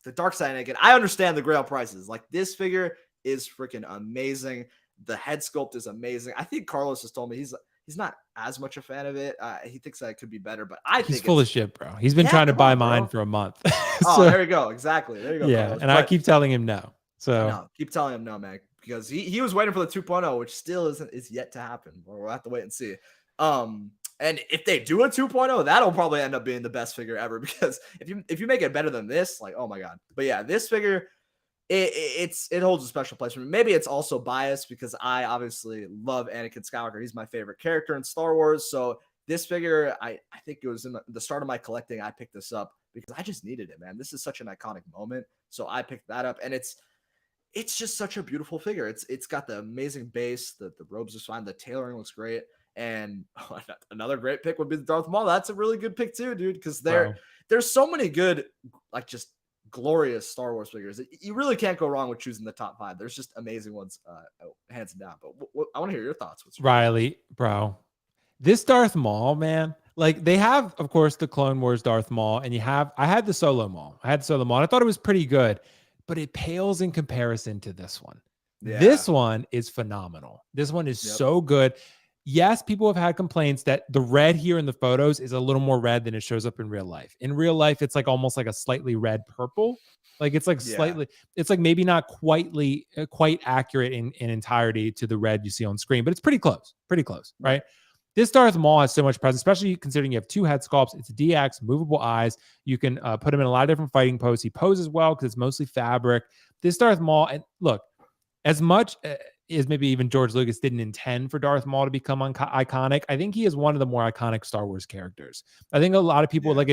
the Dark Side Anakin, I understand the Grail prices. Like this figure is freaking amazing. The head sculpt is amazing. I think Carlos has told me he's not as much a fan of it. He thinks that it could be better, but I think he's full of shit, bro. He's been trying to buy mine for a month. So, there you go. Exactly. There you go. Yeah, Carlos. and I keep telling him no. So no, keep telling him no, man, because he was waiting for the 2.0, which still is yet to happen. We'll have to wait and see. And if they do a 2.0, that'll probably end up being the best figure ever, because if you make it better than this, like, oh my god. But yeah, this figure, it holds a special place for me. Maybe it's also biased because I obviously love Anakin Skywalker. He's my favorite character in Star Wars. So this figure, I think it was in the start of my collecting, I picked this up because I just needed it, man. This is such an iconic moment. So I picked that up, and it's just such a beautiful figure. It's got the amazing base. The robes are fine. The tailoring looks great. And another great pick would be the Darth Maul. That's a really good pick too, dude, because there's so many good, like, just glorious Star Wars figures. You really can't go wrong with choosing the top 5. There's just amazing ones, hands down. But I want to hear your thoughts. Riley, bro, this Darth Maul, man, like they have, of course, the Clone Wars Darth Maul, and I had the Solo Maul. And I thought it was pretty good, but it pales in comparison to this one. Yeah. This one is phenomenal. This one is so good. Yes, people have had complaints that the red here in the photos is a little more red than it shows up in real life. In real life, it's like almost like a slightly red purple. Like it's like slightly, it's like maybe not quite accurate in entirety to the red you see on screen, but it's pretty close, right? This Darth Maul has so much presence, especially considering you have 2 head sculpts. It's a DX, movable eyes. You can put him in a lot of different fighting poses. He poses well because it's mostly fabric. This Darth Maul, and look, as much as maybe even George Lucas didn't intend for Darth Maul to become iconic, I think he is one of the more iconic Star Wars characters. I think a lot of people, like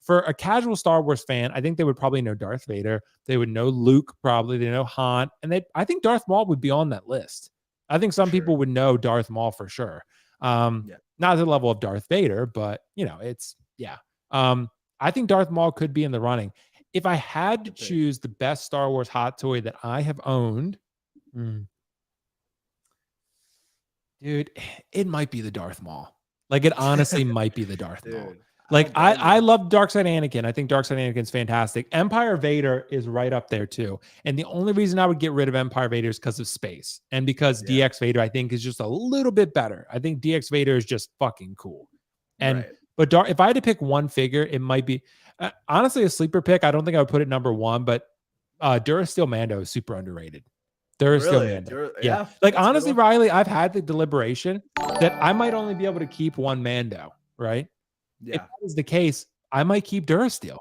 for a casual Star Wars fan, I think they would probably know Darth Vader. They would know Luke, probably. They know Han. And I think Darth Maul would be on that list. I think some people would know Darth Maul for sure. Not to the level of Darth Vader, but I think Darth Maul could be in the running. If I had to choose the best Star Wars hot toy that I have owned, dude, it might be the Darth Maul. Like it honestly might be the Darth Maul. Like I love Dark Side Anakin. I think Dark Side Anakin's fantastic. Empire Vader is right up there too. And the only reason I would get rid of Empire Vader is because of space. And because DX Vader, I think, is just a little bit better. I think DX Vader is just fucking cool. And but if I had to pick one figure, it might be honestly a sleeper pick. I don't think I would put it number 1, but Durasteel Mando is super underrated. Durasteel Mando. Like honestly, Riley, I've had the deliberation that I might only be able to keep one Mando. right? If Yeah. that is the case, I might keep Durasteel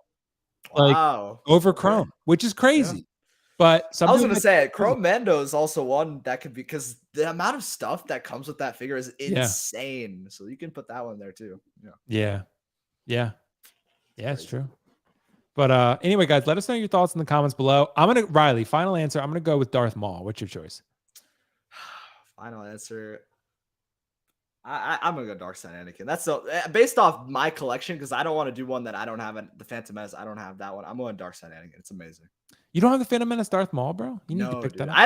Wow. over Okay. Chrome, which is crazy. Yeah. But some I was people gonna might say think it's crazy. Chrome Mando is also one that could be, because the amount of stuff that comes with that figure is Yeah. insane. So you can put that one there too. Yeah. Yeah, it's true. But anyway, guys, let us know your thoughts in the comments below. Riley, final answer. I'm gonna go with Darth Maul. What's your choice? Final answer. I'm gonna go Dark Side Anakin. That's so based off my collection, because I don't want to do one that I don't have. The Phantom Menace, I don't have that one. I'm going Dark Side Anakin. It's amazing. You don't have the Phantom Menace Darth Maul, bro? You need to No, pick dude. that up. I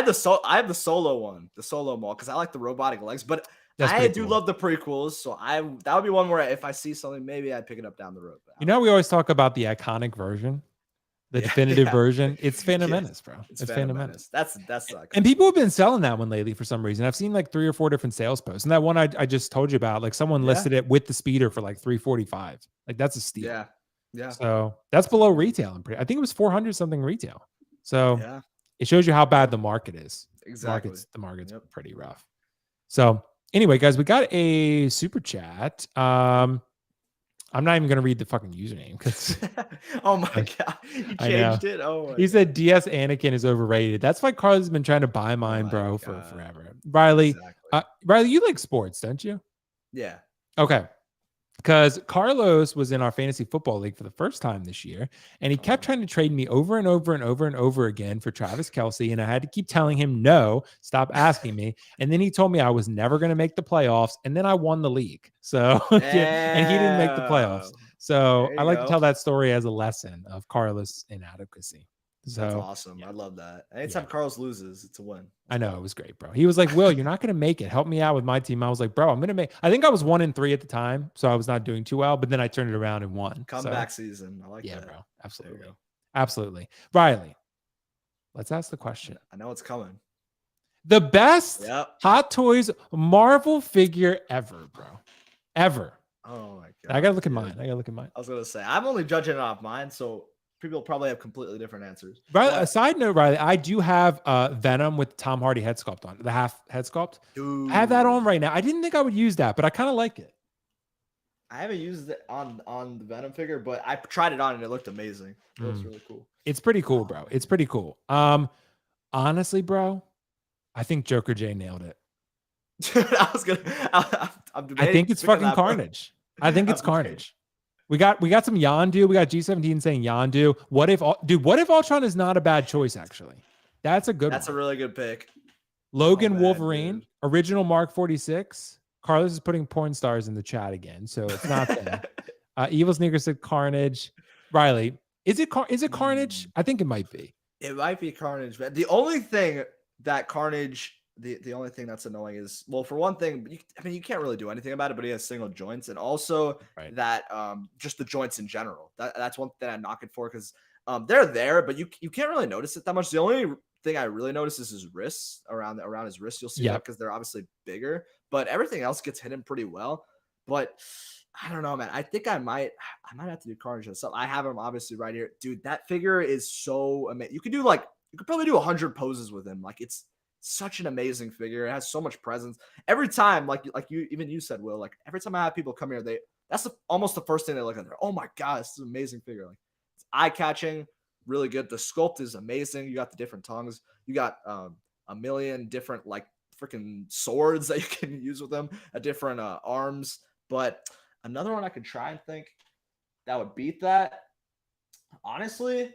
have the solo one, the solo Maul, because I like the robotic legs. But That's I pretty do cool. love the prequels, so that would be one where if I see something, maybe I'd pick it up down the road. You know, we always talk about the iconic version, the definitive version. It's Phantom Menace, bro. It's Phantom Menace. That's the and people have been selling that one lately for some reason. I've seen like 3 or 4 different sales posts, and that one I just told you about, like someone listed it with the speeder for like $345. Like that's a steal. Yeah. So that's below retail. I think it was 400 something retail. So it shows you how bad the market is. Exactly. The market's pretty rough. So anyway, guys, we got a super chat. I'm not even gonna read the fucking username because oh my god, he changed it. Oh, he said DS Anakin is overrated. That's why Carlos has been trying to buy mine, bro, for forever. Riley, Riley, you like sports, don't you? Yeah. Okay. Because Carlos was in our fantasy football league for the first time this year, and he kept trying to trade me over and over and over and over again for Travis Kelce, and I had to keep telling him, no, stop asking me. And then he told me I was never going to make the playoffs, and then I won the league. So, and he didn't make the playoffs. So I like to tell that story as a lesson of Carlos' inadequacy. So that's awesome. I love that. Anytime Carlos loses, it's a win. I know, it was great, bro. He was like, Will, you're not going to make it. Help me out with my team. I was like, bro, I'm going to make. I think I was 1-3 at the time, so I was not doing too well. But then I turned it around and won. Comeback season. I like that. Yeah, bro. Absolutely. Absolutely. Riley, let's ask the question. I know it's coming. The best Hot Toys Marvel figure ever, bro. Ever. Oh my god. I got to look at mine. I was going to say, I'm only judging it off mine, so people probably have completely different answers. Riley, a side note, Riley, I do have Venom with Tom Hardy head sculpt on, the half head sculpt. Dude. I have that on right now. I didn't think I would use that, but I kind of like it. I haven't used it on the Venom figure, but I tried it on and it looked amazing. It looks really cool. It's pretty cool, bro. It's pretty cool. Honestly, bro, I think Joker J nailed it. I'm debating. I think it's fucking Carnage. I think it's Carnage. We got some Yondu. We got G17 saying Yondu. What if Ultron is not a bad choice, actually? That's a good That's one. a really good pick. Logan Wolverine, original Mark 46. Carlos is putting porn stars in the chat again, so it's not there. Evil Sneaker said Carnage. Riley, is it Carnage? I think it might be. It might be Carnage, but the only thing that Carnage, the only thing that's annoying is, well, for one thing, you can't really do anything about it, but he has single joints, and also that just the joints in general. That's one thing I knock it for, because they're there, but you can't really notice it that much. The only thing I really notice is his wrists, around his wrists. You'll see that because they're obviously bigger, but everything else gets hidden pretty well. But I don't know, man. I think I might have to do Carnage myself. I have him obviously right here, dude. That figure is so amazing. You could probably do 100 poses with him. Like, it's such an amazing figure. It has so much presence. Every time, like you said, Will, like every time I have people come here, that's almost the first thing they look at. They're, oh my god, this is an amazing figure. Like, it's eye-catching, really good. The sculpt is amazing. You got the different tongues. You got a million different like freaking swords that you can use with them, different arms. But another one I could try and think that would beat that, honestly,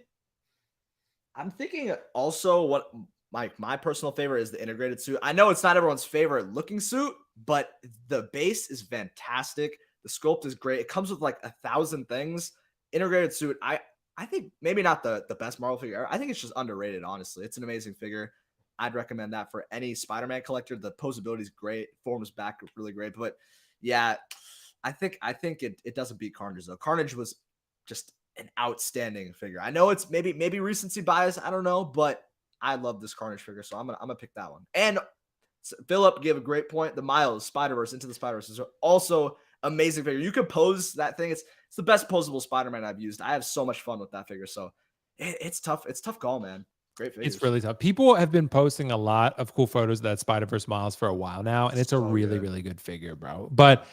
I'm thinking also what my personal favorite is the integrated suit. I know it's not everyone's favorite looking suit, but the base is fantastic. The sculpt is great. It comes with like 1,000 things. Integrated suit, I think maybe not the best Marvel figure. I think it's just underrated, honestly. It's an amazing figure. I'd recommend that for any Spider-Man collector. The posability is great. Forms back really great. But yeah, I think it doesn't beat Carnage, though. Carnage was just an outstanding figure. I know it's maybe recency bias. I don't know, but I love this Carnage figure, so I'm gonna pick that one. And Philip gave a great point. The Miles Spider-Verse Into the Spider-Verse is also amazing figure. You can pose that thing. It's the best posable Spider-Man I've used. I have so much fun with that figure. So it's tough. It's tough call, man. Great figure. It's really tough. People have been posting a lot of cool photos of that Spider-Verse Miles for a while now, and it's a really good figure, bro. But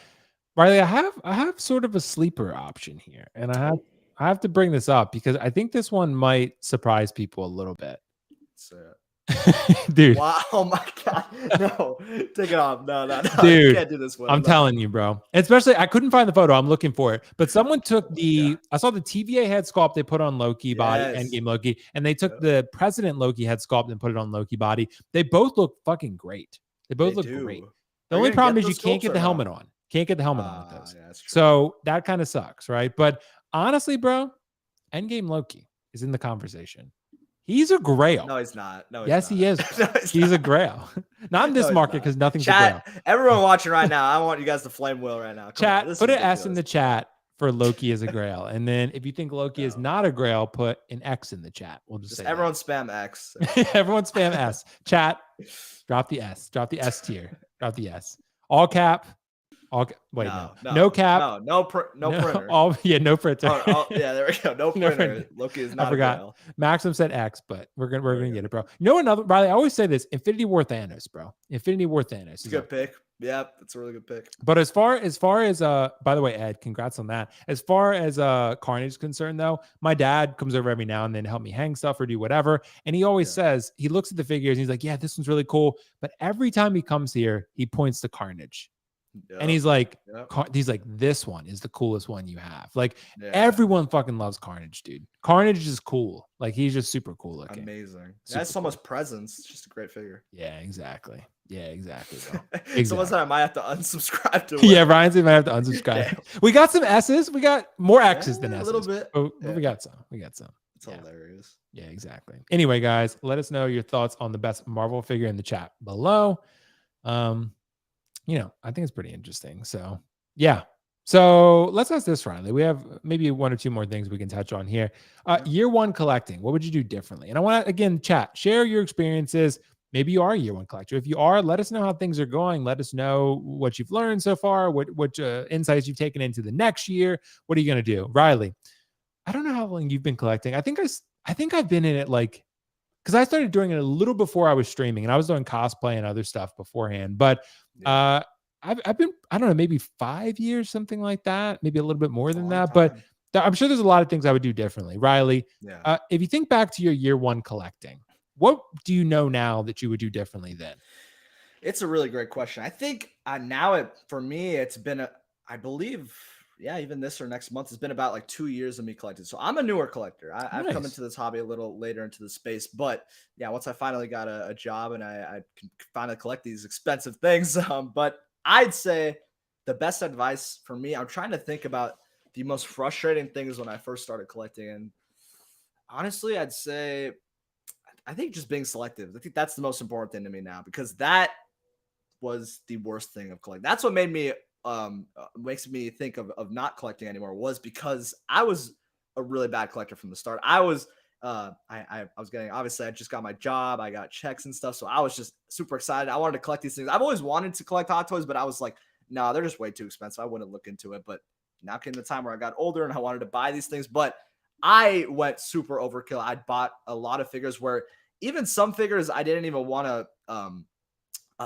Riley, I have sort of a sleeper option here, and I have to bring this up because I think this one might surprise people a little bit. Dude. Wow. Oh my God. No, take it off. No. Dude, you can't do this one. I'm telling you, bro. Especially, I couldn't find the photo. I'm looking for it. But someone took I saw the TVA head sculpt they put on Loki body, Endgame Loki, and they took the President Loki head sculpt and put it on Loki body. They both look fucking great. They both look great. The only problem is you can't get the helmet on. Can't get the helmet on with those. Yeah, so that kind of sucks, right? But honestly, bro, Endgame Loki is in the conversation. He's a grail. No, he's not. No, yes, he is. No, he's a grail. Not in this market because nothing's chat, a grail. Everyone watching right now, I want you guys to flame Will right now. Chat, put an S in the chat for Loki as a grail. And then if you think Loki is not a grail, put an X in the chat. We'll just say everyone spam X. Everyone spam S. Chat, drop the S. Drop the S tier. Drop the S. All cap. Wait, no cap. No printer. No printer. Yeah, there we go. No printer. Loki is not. I forgot. Maxim said X, but we're gonna get it, bro. You know another, Riley, I always say this: Infinity War Thanos, bro. Infinity War Thanos. It's a good pick. Yeah, it's a really good pick. But as far as by the way, Ed, congrats on that. As far as Carnage is concerned, though, my dad comes over every now and then to help me hang stuff or do whatever, and he always says he looks at the figures and he's like, "Yeah, this one's really cool." But every time he comes here, he points to Carnage. Yep. And he's like, this one is the coolest one you have. Like everyone fucking loves Carnage, dude. Carnage is cool. Like he's just super cool looking. Amazing. That's so much presence. It's just a great figure. Yeah, exactly. Exactly. Someone said I might have to unsubscribe to it. Yeah, Ryan said I might have to unsubscribe. We got some S's. We got more X's than S's. A little bit. But we got some. It's hilarious. Yeah, exactly. Anyway, guys, let us know your thoughts on the best Marvel figure in the chat below. I think it's pretty interesting. So, yeah. So let's ask this, Riley. We have maybe one or two more things we can touch on here. Year one collecting, what would you do differently? And I want to, again, chat, share your experiences. Maybe you are a year one collector. If you are, let us know how things are going. Let us know what you've learned so far, what insights you've taken into the next year. What are you going to do? Riley, I don't know how long you've been collecting. I think I've been in it because I started doing it a little before I was streaming, and I was doing cosplay and other stuff beforehand. But I've been, I don't know, maybe 5 years, something like that, maybe a little bit more than that. But I'm sure there's a lot of things I would do differently. Riley, if you think back to your year one collecting, what do you know now that you would do differently then? It's a really great question. I think now for me, it's been, I believe, even this or next month, it's been about like 2 years of me collecting. So I'm a newer collector. I've come into this hobby a little later into the space, but once I finally got a job and I can finally collect these expensive things. But I'd say the best advice for me, I'm trying to think about the most frustrating things when I first started collecting. And honestly, I'd say, I think just being selective. I think that's the most important thing to me now, because that was the worst thing of collecting. That's what made me makes me think of not collecting anymore, was because I was a really bad collector from the start. I was getting, obviously I just got my job, I got checks and stuff, so I was just super excited. I wanted to collect these things. I've always wanted to collect Hot Toys, but I was like, no, they're just way too expensive. I wouldn't look into it. But now came the time where I got older and I wanted to buy these things, but I went super overkill. I bought a lot of figures where even some figures I didn't even want to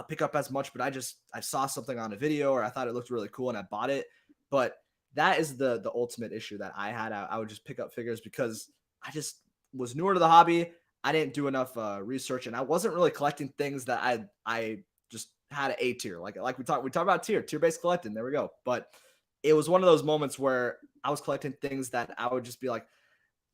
pick up as much, but I saw something on a video or I thought it looked really cool and I bought it. But that is the ultimate issue that I had. I would just pick up figures because I just was newer to the hobby. I didn't do enough research, and I wasn't really collecting things that I just had an A tier. Like we talked about tier-based collecting. There we go. But it was one of those moments where I was collecting things that I would just be like,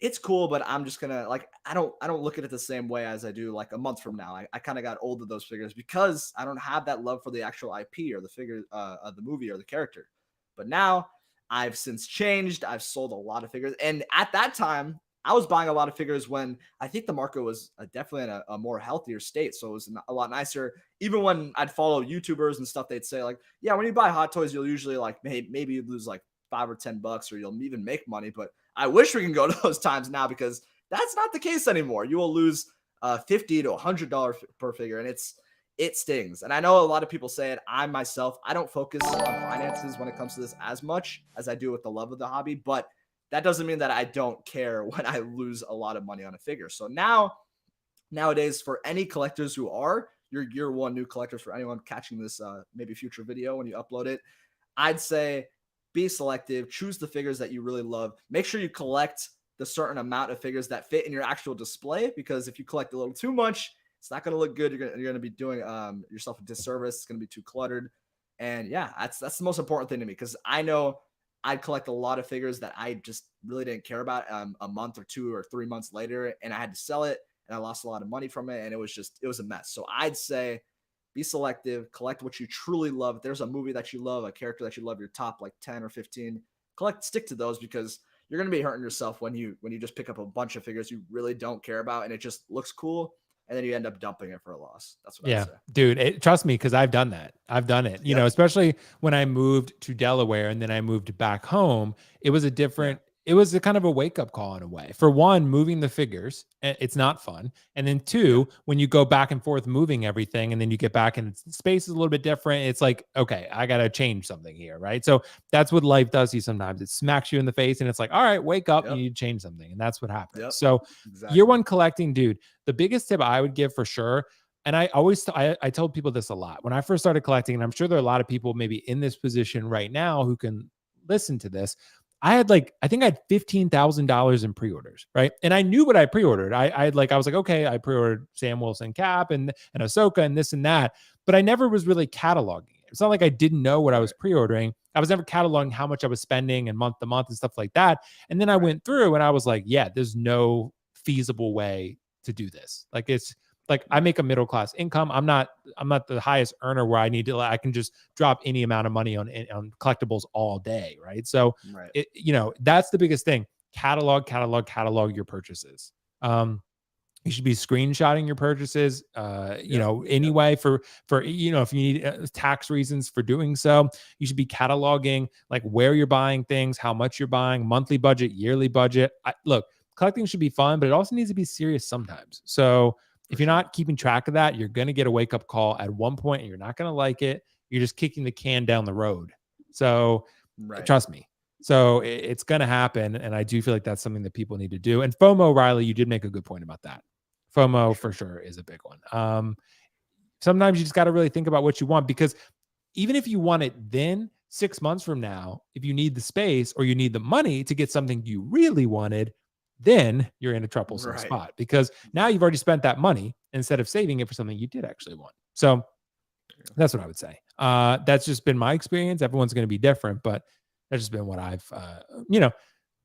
it's cool, but I'm just gonna I don't look at it the same way as I do like a month from now. I kind of got old of those figures because I don't have that love for the actual IP or the figure of the movie or the character. But now I've since changed. I've sold a lot of figures, and at that time I was buying a lot of figures when I think the market was definitely in a more healthier state. So it was a lot nicer. Even when I'd follow YouTubers and stuff, they'd say like, yeah, when you buy Hot Toys, you'll usually like maybe you lose like $5 or $10 or you'll even make money. But I wish we can go to those times now, because that's not the case anymore. You will lose $50 to $100 per figure, and it stings. And I know a lot of people say it. I myself, I don't focus on finances when it comes to this as much as I do with the love of the hobby, but that doesn't mean that I don't care when I lose a lot of money on a figure. So nowadays, for any collectors who are your year one new collectors, for anyone catching this maybe future video when you upload it, I'd say be selective, choose the figures that you really love. Make sure you collect the certain amount of figures that fit in your actual display, because if you collect a little too much, it's not going to look good. You're going to be doing yourself a disservice. It's going to be too cluttered. And yeah, that's the most important thing to me, because I know I'd collect a lot of figures that I just really didn't care about a month or 2 or 3 months later, and I had to sell it, and I lost a lot of money from it, and it was a mess. So I'd say be selective, collect what you truly love. If there's a movie that you love, a character that you love, your top like 10 or 15, stick to those, because you're going to be hurting yourself when you just pick up a bunch of figures you really don't care about and it just looks cool, and then you end up dumping it for a loss. That's what I'd say. Dude, trust me, because I've done that. I've done it, you know, especially when I moved to Delaware and then I moved back home. It was a different, it was a kind of a wake up call in a way. For one, moving the figures, it's not fun. And then two, when you go back and forth moving everything and then you get back and space is a little bit different, it's like, okay, I got to change something here, right? So that's what life does to you sometimes. It smacks you in the face and it's like, all right, wake up, you need to change something. And that's what happens. So year one collecting, dude, the biggest tip I would give for sure, and I always, I told people this a lot when I first started collecting, and I'm sure there are a lot of people maybe in this position right now who can listen to this. I think I had $15,000 in pre-orders, right? And I knew what I pre-ordered. I was like, okay, I pre-ordered Sam Wilson Cap and Ahsoka and this and that, but I never was really cataloging it. It's not like I didn't know what I was pre-ordering. I was never cataloging how much I was spending and month to month and stuff like that. And then I went through and I was like, yeah, there's no feasible way to do this. Like, it's like I make a middle class income. I'm not the highest earner where I can just drop any amount of money on collectibles all day, right? So that's the biggest thing. Catalog your purchases. You should be screenshotting your purchases, anyway, for if you need tax reasons for doing so. You should be cataloging like where you're buying things, how much you're buying, monthly budget, yearly budget. Look, collecting should be fun, but it also needs to be serious sometimes. So if you're not keeping track of that, you're going to get a wake-up call at one point and you're not going to like it. You're just kicking the can down the road. So trust me. So it's going to happen. And I do feel like that's something that people need to do. And FOMO, Riley, you did make a good point about that. FOMO for sure is a big one. Sometimes you just got to really think about what you want, because even if you want it then, 6 months from now, if you need the space or you need the money to get something you really wanted, then you're in a troublesome spot, because now you've already spent that money instead of saving it for something you did actually want. So that's what I would say. That's just been my experience. Everyone's going to be different, but that's just been what I've,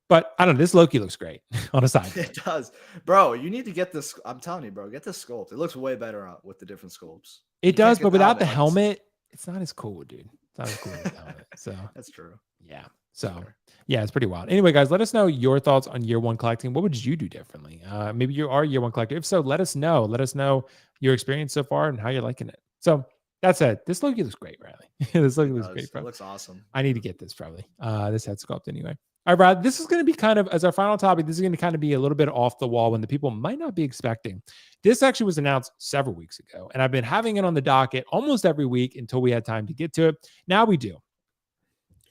but I don't know. This Loki looks great on a side. It does, bro. You need to get this. I'm telling you, bro, get the sculpt. It looks way better with the different sculpts. It does, but without the helmet, it's not as cool, dude. It's not as cool with the helmet. So that's true. Yeah. So yeah, it's pretty wild. Anyway, guys, let us know your thoughts on year one collecting. What would you do differently? Maybe you are a year one collector. If so, let us know. Let us know your experience so far and how you're liking it. So that said, this Loki looks great, Riley. This Loki looks great. It looks awesome. I need to get this probably. This head sculpt anyway. All right, Brad, this is going to be kind of, as our final topic, this is going to kind of be a little bit off the wall when the people might not be expecting. This actually was announced several weeks ago, and I've been having it on the docket almost every week until we had time to get to it. Now we do.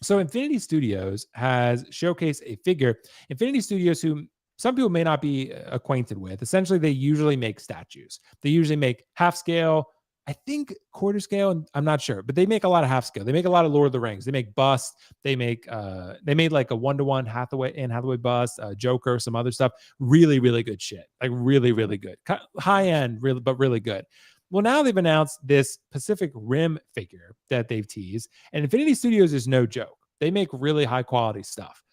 So Infinity Studios has showcased a figure. Infinity Studios, who some people may not be acquainted with, essentially they usually make statues. They usually make half scale, I think quarter scale, I'm not sure, but they make a lot of half scale. They make a lot of Lord of the Rings. They make busts. They made like a 1-to-1 Hathaway bust, Joker, some other stuff. Really, really good shit. Like really, really good. High end, really, but really good. Well, now they've announced this Pacific Rim figure that they've teased, and Infinity Studios is no joke. They make really high quality stuff.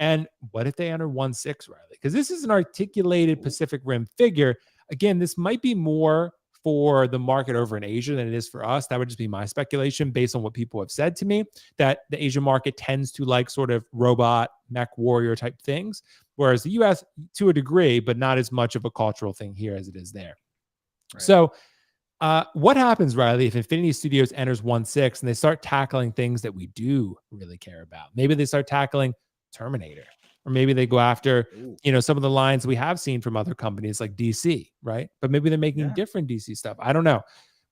And what if they enter 1/6, Riley? Because this is an articulated Pacific Rim figure. Again, this might be more for the market over in Asia than it is for us. That would just be my speculation based on what people have said to me, that the Asian market tends to like sort of robot, mech warrior type things, whereas the US to a degree, but not as much of a cultural thing here as it is there. Right. So what happens, Riley, if Infinity Studios enters 1/6 and they start tackling things that we do really care about? Maybe they start tackling Terminator, or maybe they go after, some of the lines we have seen from other companies like DC, right? But maybe they're making different DC stuff. I don't know.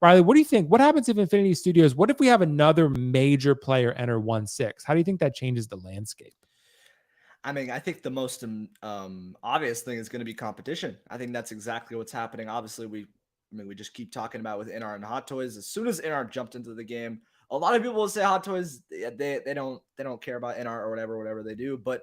Riley, what do you think? What happens if Infinity Studios, what if we have another major player enter 1/6? How do you think that changes the landscape? I mean, I think the most obvious thing is going to be competition. I think that's exactly what's happening. Obviously, we just keep talking about with InArt and Hot Toys. As soon as InArt jumped into the game, a lot of people will say Hot Toys they don't care about InArt or whatever they do, but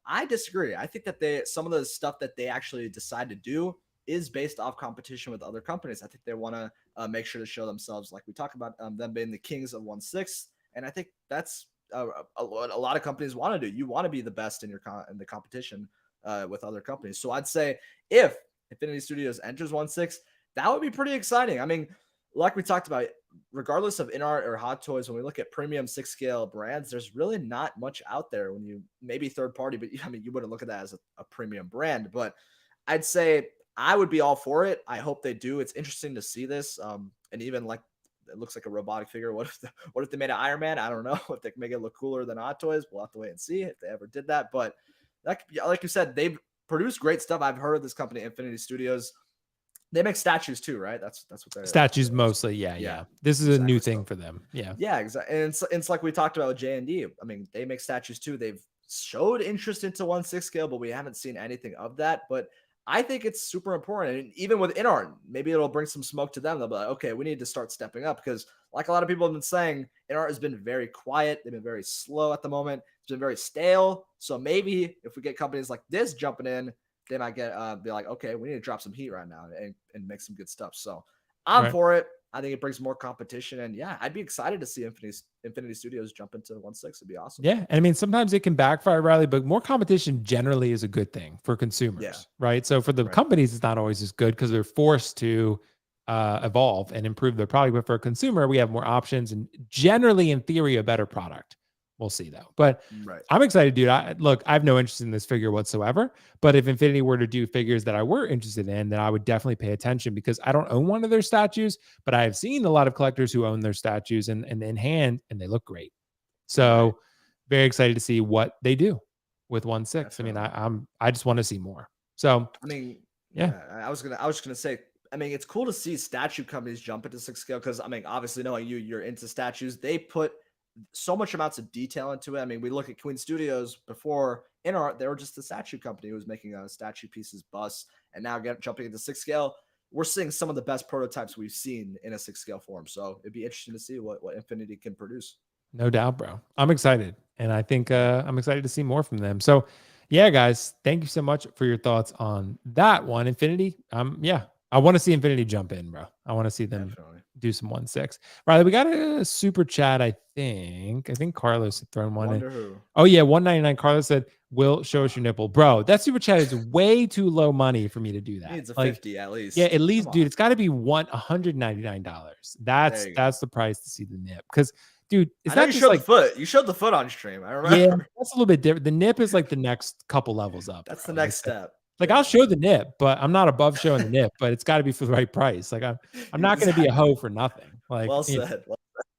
I disagree. I think that some of the stuff that they actually decide to do is based off competition with other companies. I think they want to make sure to show themselves, like we talk about them being the kings of 1/6, and I think that's a lot of companies want to do. You want to be the best in the competition with other companies. So I'd say if Infinity Studios enters 1/6, that would be pretty exciting. I mean, like we talked about, regardless of InArt or Hot Toys, when we look at premium 6 scale brands, there's really not much out there. When you maybe third party, but I mean, you wouldn't look at that as a premium brand. But I'd say I would be all for it. I hope they do. It's interesting to see this. And even like it looks like a robotic figure. What if they made an Iron Man? I don't know if they can make it look cooler than Hot Toys. We'll have to wait and see if they ever did that. But that, like you said, they've produced great stuff. I've heard of this company, Infinity Studios. They make statues too, right? That's what they're statues mostly. Yeah. This is a new thing for them. Yeah, exactly. And it's like we talked about with J&D. I mean, they make statues too. They've showed interest into 1/6 scale, but we haven't seen anything of that. But I think it's super important. And even with InArt, maybe it'll bring some smoke to them. They'll be like, okay, we need to start stepping up, because like a lot of people have been saying, InArt has been very quiet. They've been very slow at the moment. It's been very stale. So maybe if we get companies like this jumping in, they might be like, okay, we need to drop some heat right now and make some good stuff. So I'm for it. I think it brings more competition. And yeah, I'd be excited to see Infinity Studios jump into 1/6. It'd be awesome. Yeah. And I mean, sometimes it can backfire, Riley, but more competition generally is a good thing for consumers, right? So for the companies, it's not always as good because they're forced to evolve and improve their product. But for a consumer, we have more options and generally, in theory, a better product. We'll see though. But I'm excited, dude. I have no interest in this figure whatsoever. But if Infinity were to do figures that I were interested in, then I would definitely pay attention, because I don't own one of their statues, but I have seen a lot of collectors who own their statues and in hand, and they look great. So very excited to see what they do with 1/6. I mean, I just want to see more. So I mean, I was gonna say, I mean, it's cool to see statue companies jump into 6 scale, because I mean, obviously knowing you're into statues, they put so much amounts of detail into it. I mean, we look at Queen Studios before InArt, they were just a statue company who was making statue pieces, busts, and now jumping into 6 scale, we're seeing some of the best prototypes we've seen in a 6 scale form. So it'd be interesting to see what Infinity can produce. No doubt, bro. I'm excited. And I think I'm excited to see more from them. So yeah, guys, thank you so much for your thoughts on that one. Infinity. I want to see Infinity jump in, bro. I want to see them do some 1/6. Riley, we got a super chat, I think. Carlos had thrown one in. Who? Oh, yeah, 199. Carlos said, Will, show us your nipple. Bro, that super chat is way too low money for me to do that. It needs a 50 at least. Yeah, at least, dude, it's got to be $199. That's the price to see the nip. Because, dude, it's not just like the foot. You showed the foot on stream. I remember. Yeah, that's a little bit different. The nip is like the next couple levels up. That's the next step. Like, I'll show the nip, but I'm not above showing the nip, but it's got to be for the right price. Like, I'm not going to be a hoe for nothing. Like, well said.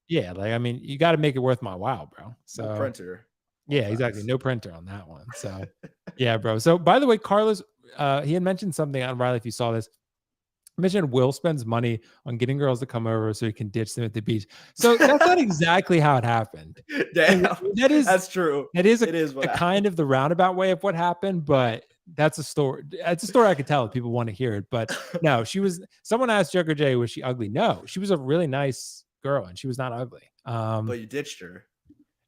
Yeah, like, I mean, you got to make it worth my while, bro. So no printer. Yeah, exactly. No printer on that one. So yeah, bro. So by the way, Carlos, he had mentioned something on Riley, if you saw this. Mentioned Will spends money on getting girls to come over so he can ditch them at the beach. So that's not exactly how it happened. Damn, that's true. It is a kind of the roundabout way of what happened, but that's a story. It's a story I could tell if people want to hear it. But no, someone asked Joker J, was she ugly? No, she was a really nice girl and she was not ugly. But you ditched her.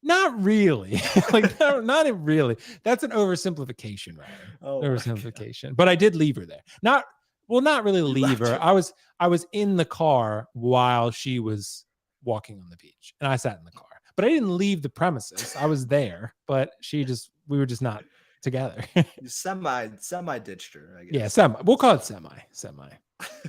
Not really. Like, no, not really. That's an oversimplification, right? Oh, oversimplication. But I did leave her there. Not really leave her. I was in the car while she was walking on the beach, and I sat in the car. But I didn't leave the premises. I was there, but we were just not together. You semi ditched her, I guess. Yeah, semi. We'll call it semi.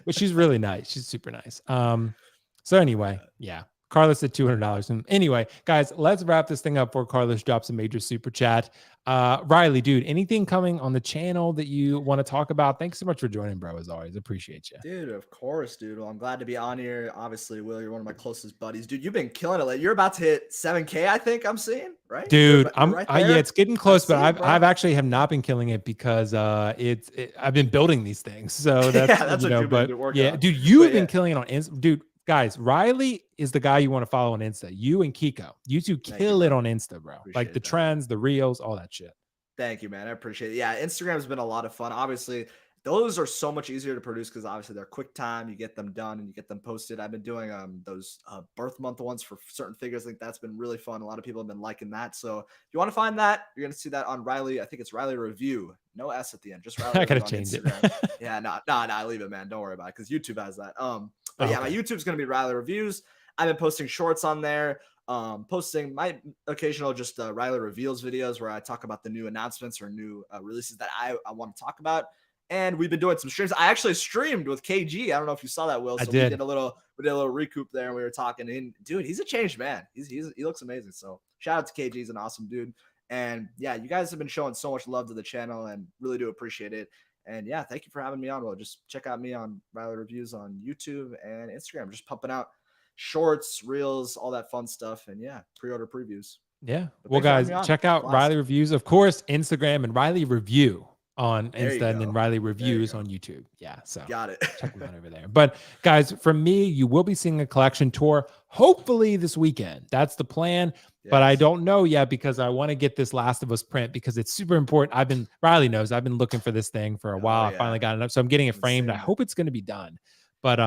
But she's really nice. She's super nice. So anyway, yeah. Carlos said $200. And anyway, guys, let's wrap this thing up before Carlos drops a major super chat. Riley, dude, anything coming on the channel that you want to talk about? Thanks so much for joining, bro, as always. Appreciate you. Dude, of course, dude. Well, I'm glad to be on here. Obviously, Will, you're one of my closest buddies. Dude, you've been killing it. You're about to hit 7K, I think I'm seeing, right? Dude, you're right yeah, it's getting close, but I've actually have not been killing it because I've been building these things. So that's what you've been working on. Dude, you've been killing it on Instagram. Dude, guys, Riley is the guy you want to follow on Insta. You and Keco. You two kill it on Insta, bro. Like the trends, the reels, all that shit. Thank you, man. I appreciate it. Yeah, Instagram has been a lot of fun. Obviously, those are so much easier to produce because obviously they're quick time. You get them done and you get them posted. I've been doing those birth month ones for certain figures. I think that's been really fun. A lot of people have been liking that. So if you want to find that, you're going to see that on Riley. I think it's Riley Review. No S at the end. Just Riley I gotta Review on change Instagram. it. Yeah, no, leave it, man. Don't worry about it because YouTube has that. But yeah, my YouTube's going to be Riley Reviews. I've been posting shorts on there. Posting my occasional just Riley Reveals videos where I talk about the new announcements or new releases that I want to talk about. And we've been doing some streams. I actually streamed with KG. I don't know if you saw that, Will. So we did a little recoup there, and we were talking. And dude, he's a changed man. He looks amazing. So shout out to KG. He's an awesome dude. And yeah, you guys have been showing so much love to the channel, and really do appreciate it. And yeah, thank you for having me on, Will. Just check out me on Riley Reviews on YouTube and Instagram. Just pumping out shorts, reels, all that fun stuff. And yeah, pre-order previews. Yeah. Well, guys, check out Riley Reviews, of course, Instagram, and Riley Review on Insta, and then Riley Reviews on YouTube. Yeah, so got it. Check them out over there. But guys, from me, you will be seeing a collection tour hopefully this weekend. That's the plan. Yes. But I don't know yet because I want to get this Last of Us print because it's super important. Riley knows I've been looking for this thing for a while. I finally got it up, so I'm getting it framed. I hope it's going to be done. But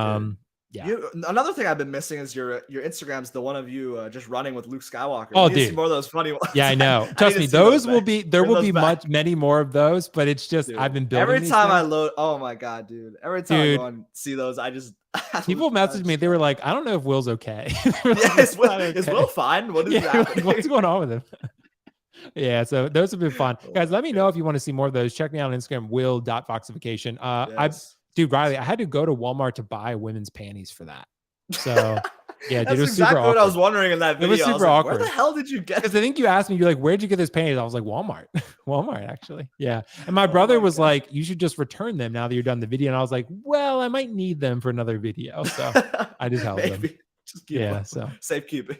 yeah. Another thing I've been missing is your Instagram's the one of you just running with Luke Skywalker. Oh, dude, see more of those funny ones. Yeah, I know. Trust me, those will be there. Will be many more of those. But it's just I've been building. Every time I load, oh my god, dude! Every time I go and see those, I just people message me. They were like, "I don't know if Will's okay." Is Will fine? What is happening? What's going on with him? Yeah, so those have been fun, guys. Let me know if you want to see more of those. Check me out on Instagram, will.foxification. Dude, Riley, I had to go to Walmart to buy women's panties for that. So yeah, dude, that's it was exactly super what awkward. I was wondering in that video. It was super awkward. Where the hell did you get? Because I think you asked me, you're like, where'd you get those panties? I was like, Walmart. Walmart, actually. Yeah. And my brother was like, you should just return them now that you're done the video. And I was like, well, I might need them for another video. So I just held them. Just keep them. So safekeeping.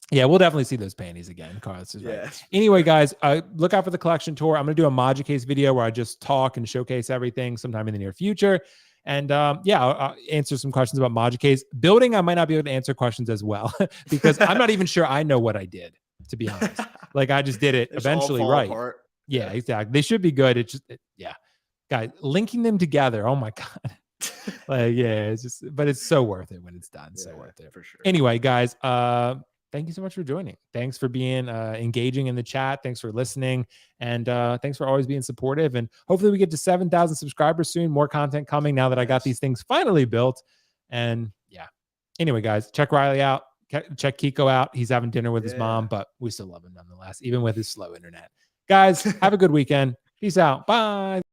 Yeah, we'll definitely see those panties again. Carlos is right. Yes. Anyway, guys, look out for the collection tour. I'm going to do a Moducase video where I just talk and showcase everything sometime in the near future. And I'll answer some questions about Moducase. Building, I might not be able to answer questions as well because I'm not even sure I know what I did, to be honest. Like I just did it eventually right. Apart. Yeah, exactly. They should be good. It's just, guys, linking them together. Oh my God. It's just, but it's so worth it when it's done. Yeah, so worth it for sure. Anyway, guys, thank you so much for joining. Thanks for being engaging in the chat. Thanks for listening. And thanks for always being supportive. And hopefully we get to 7,000 subscribers soon. More content coming now that I got these things finally built. And anyway, guys, check Riley out. Check Keco out. He's having dinner with his mom, but we still love him nonetheless, even with his slow internet. Guys, have a good weekend. Peace out. Bye.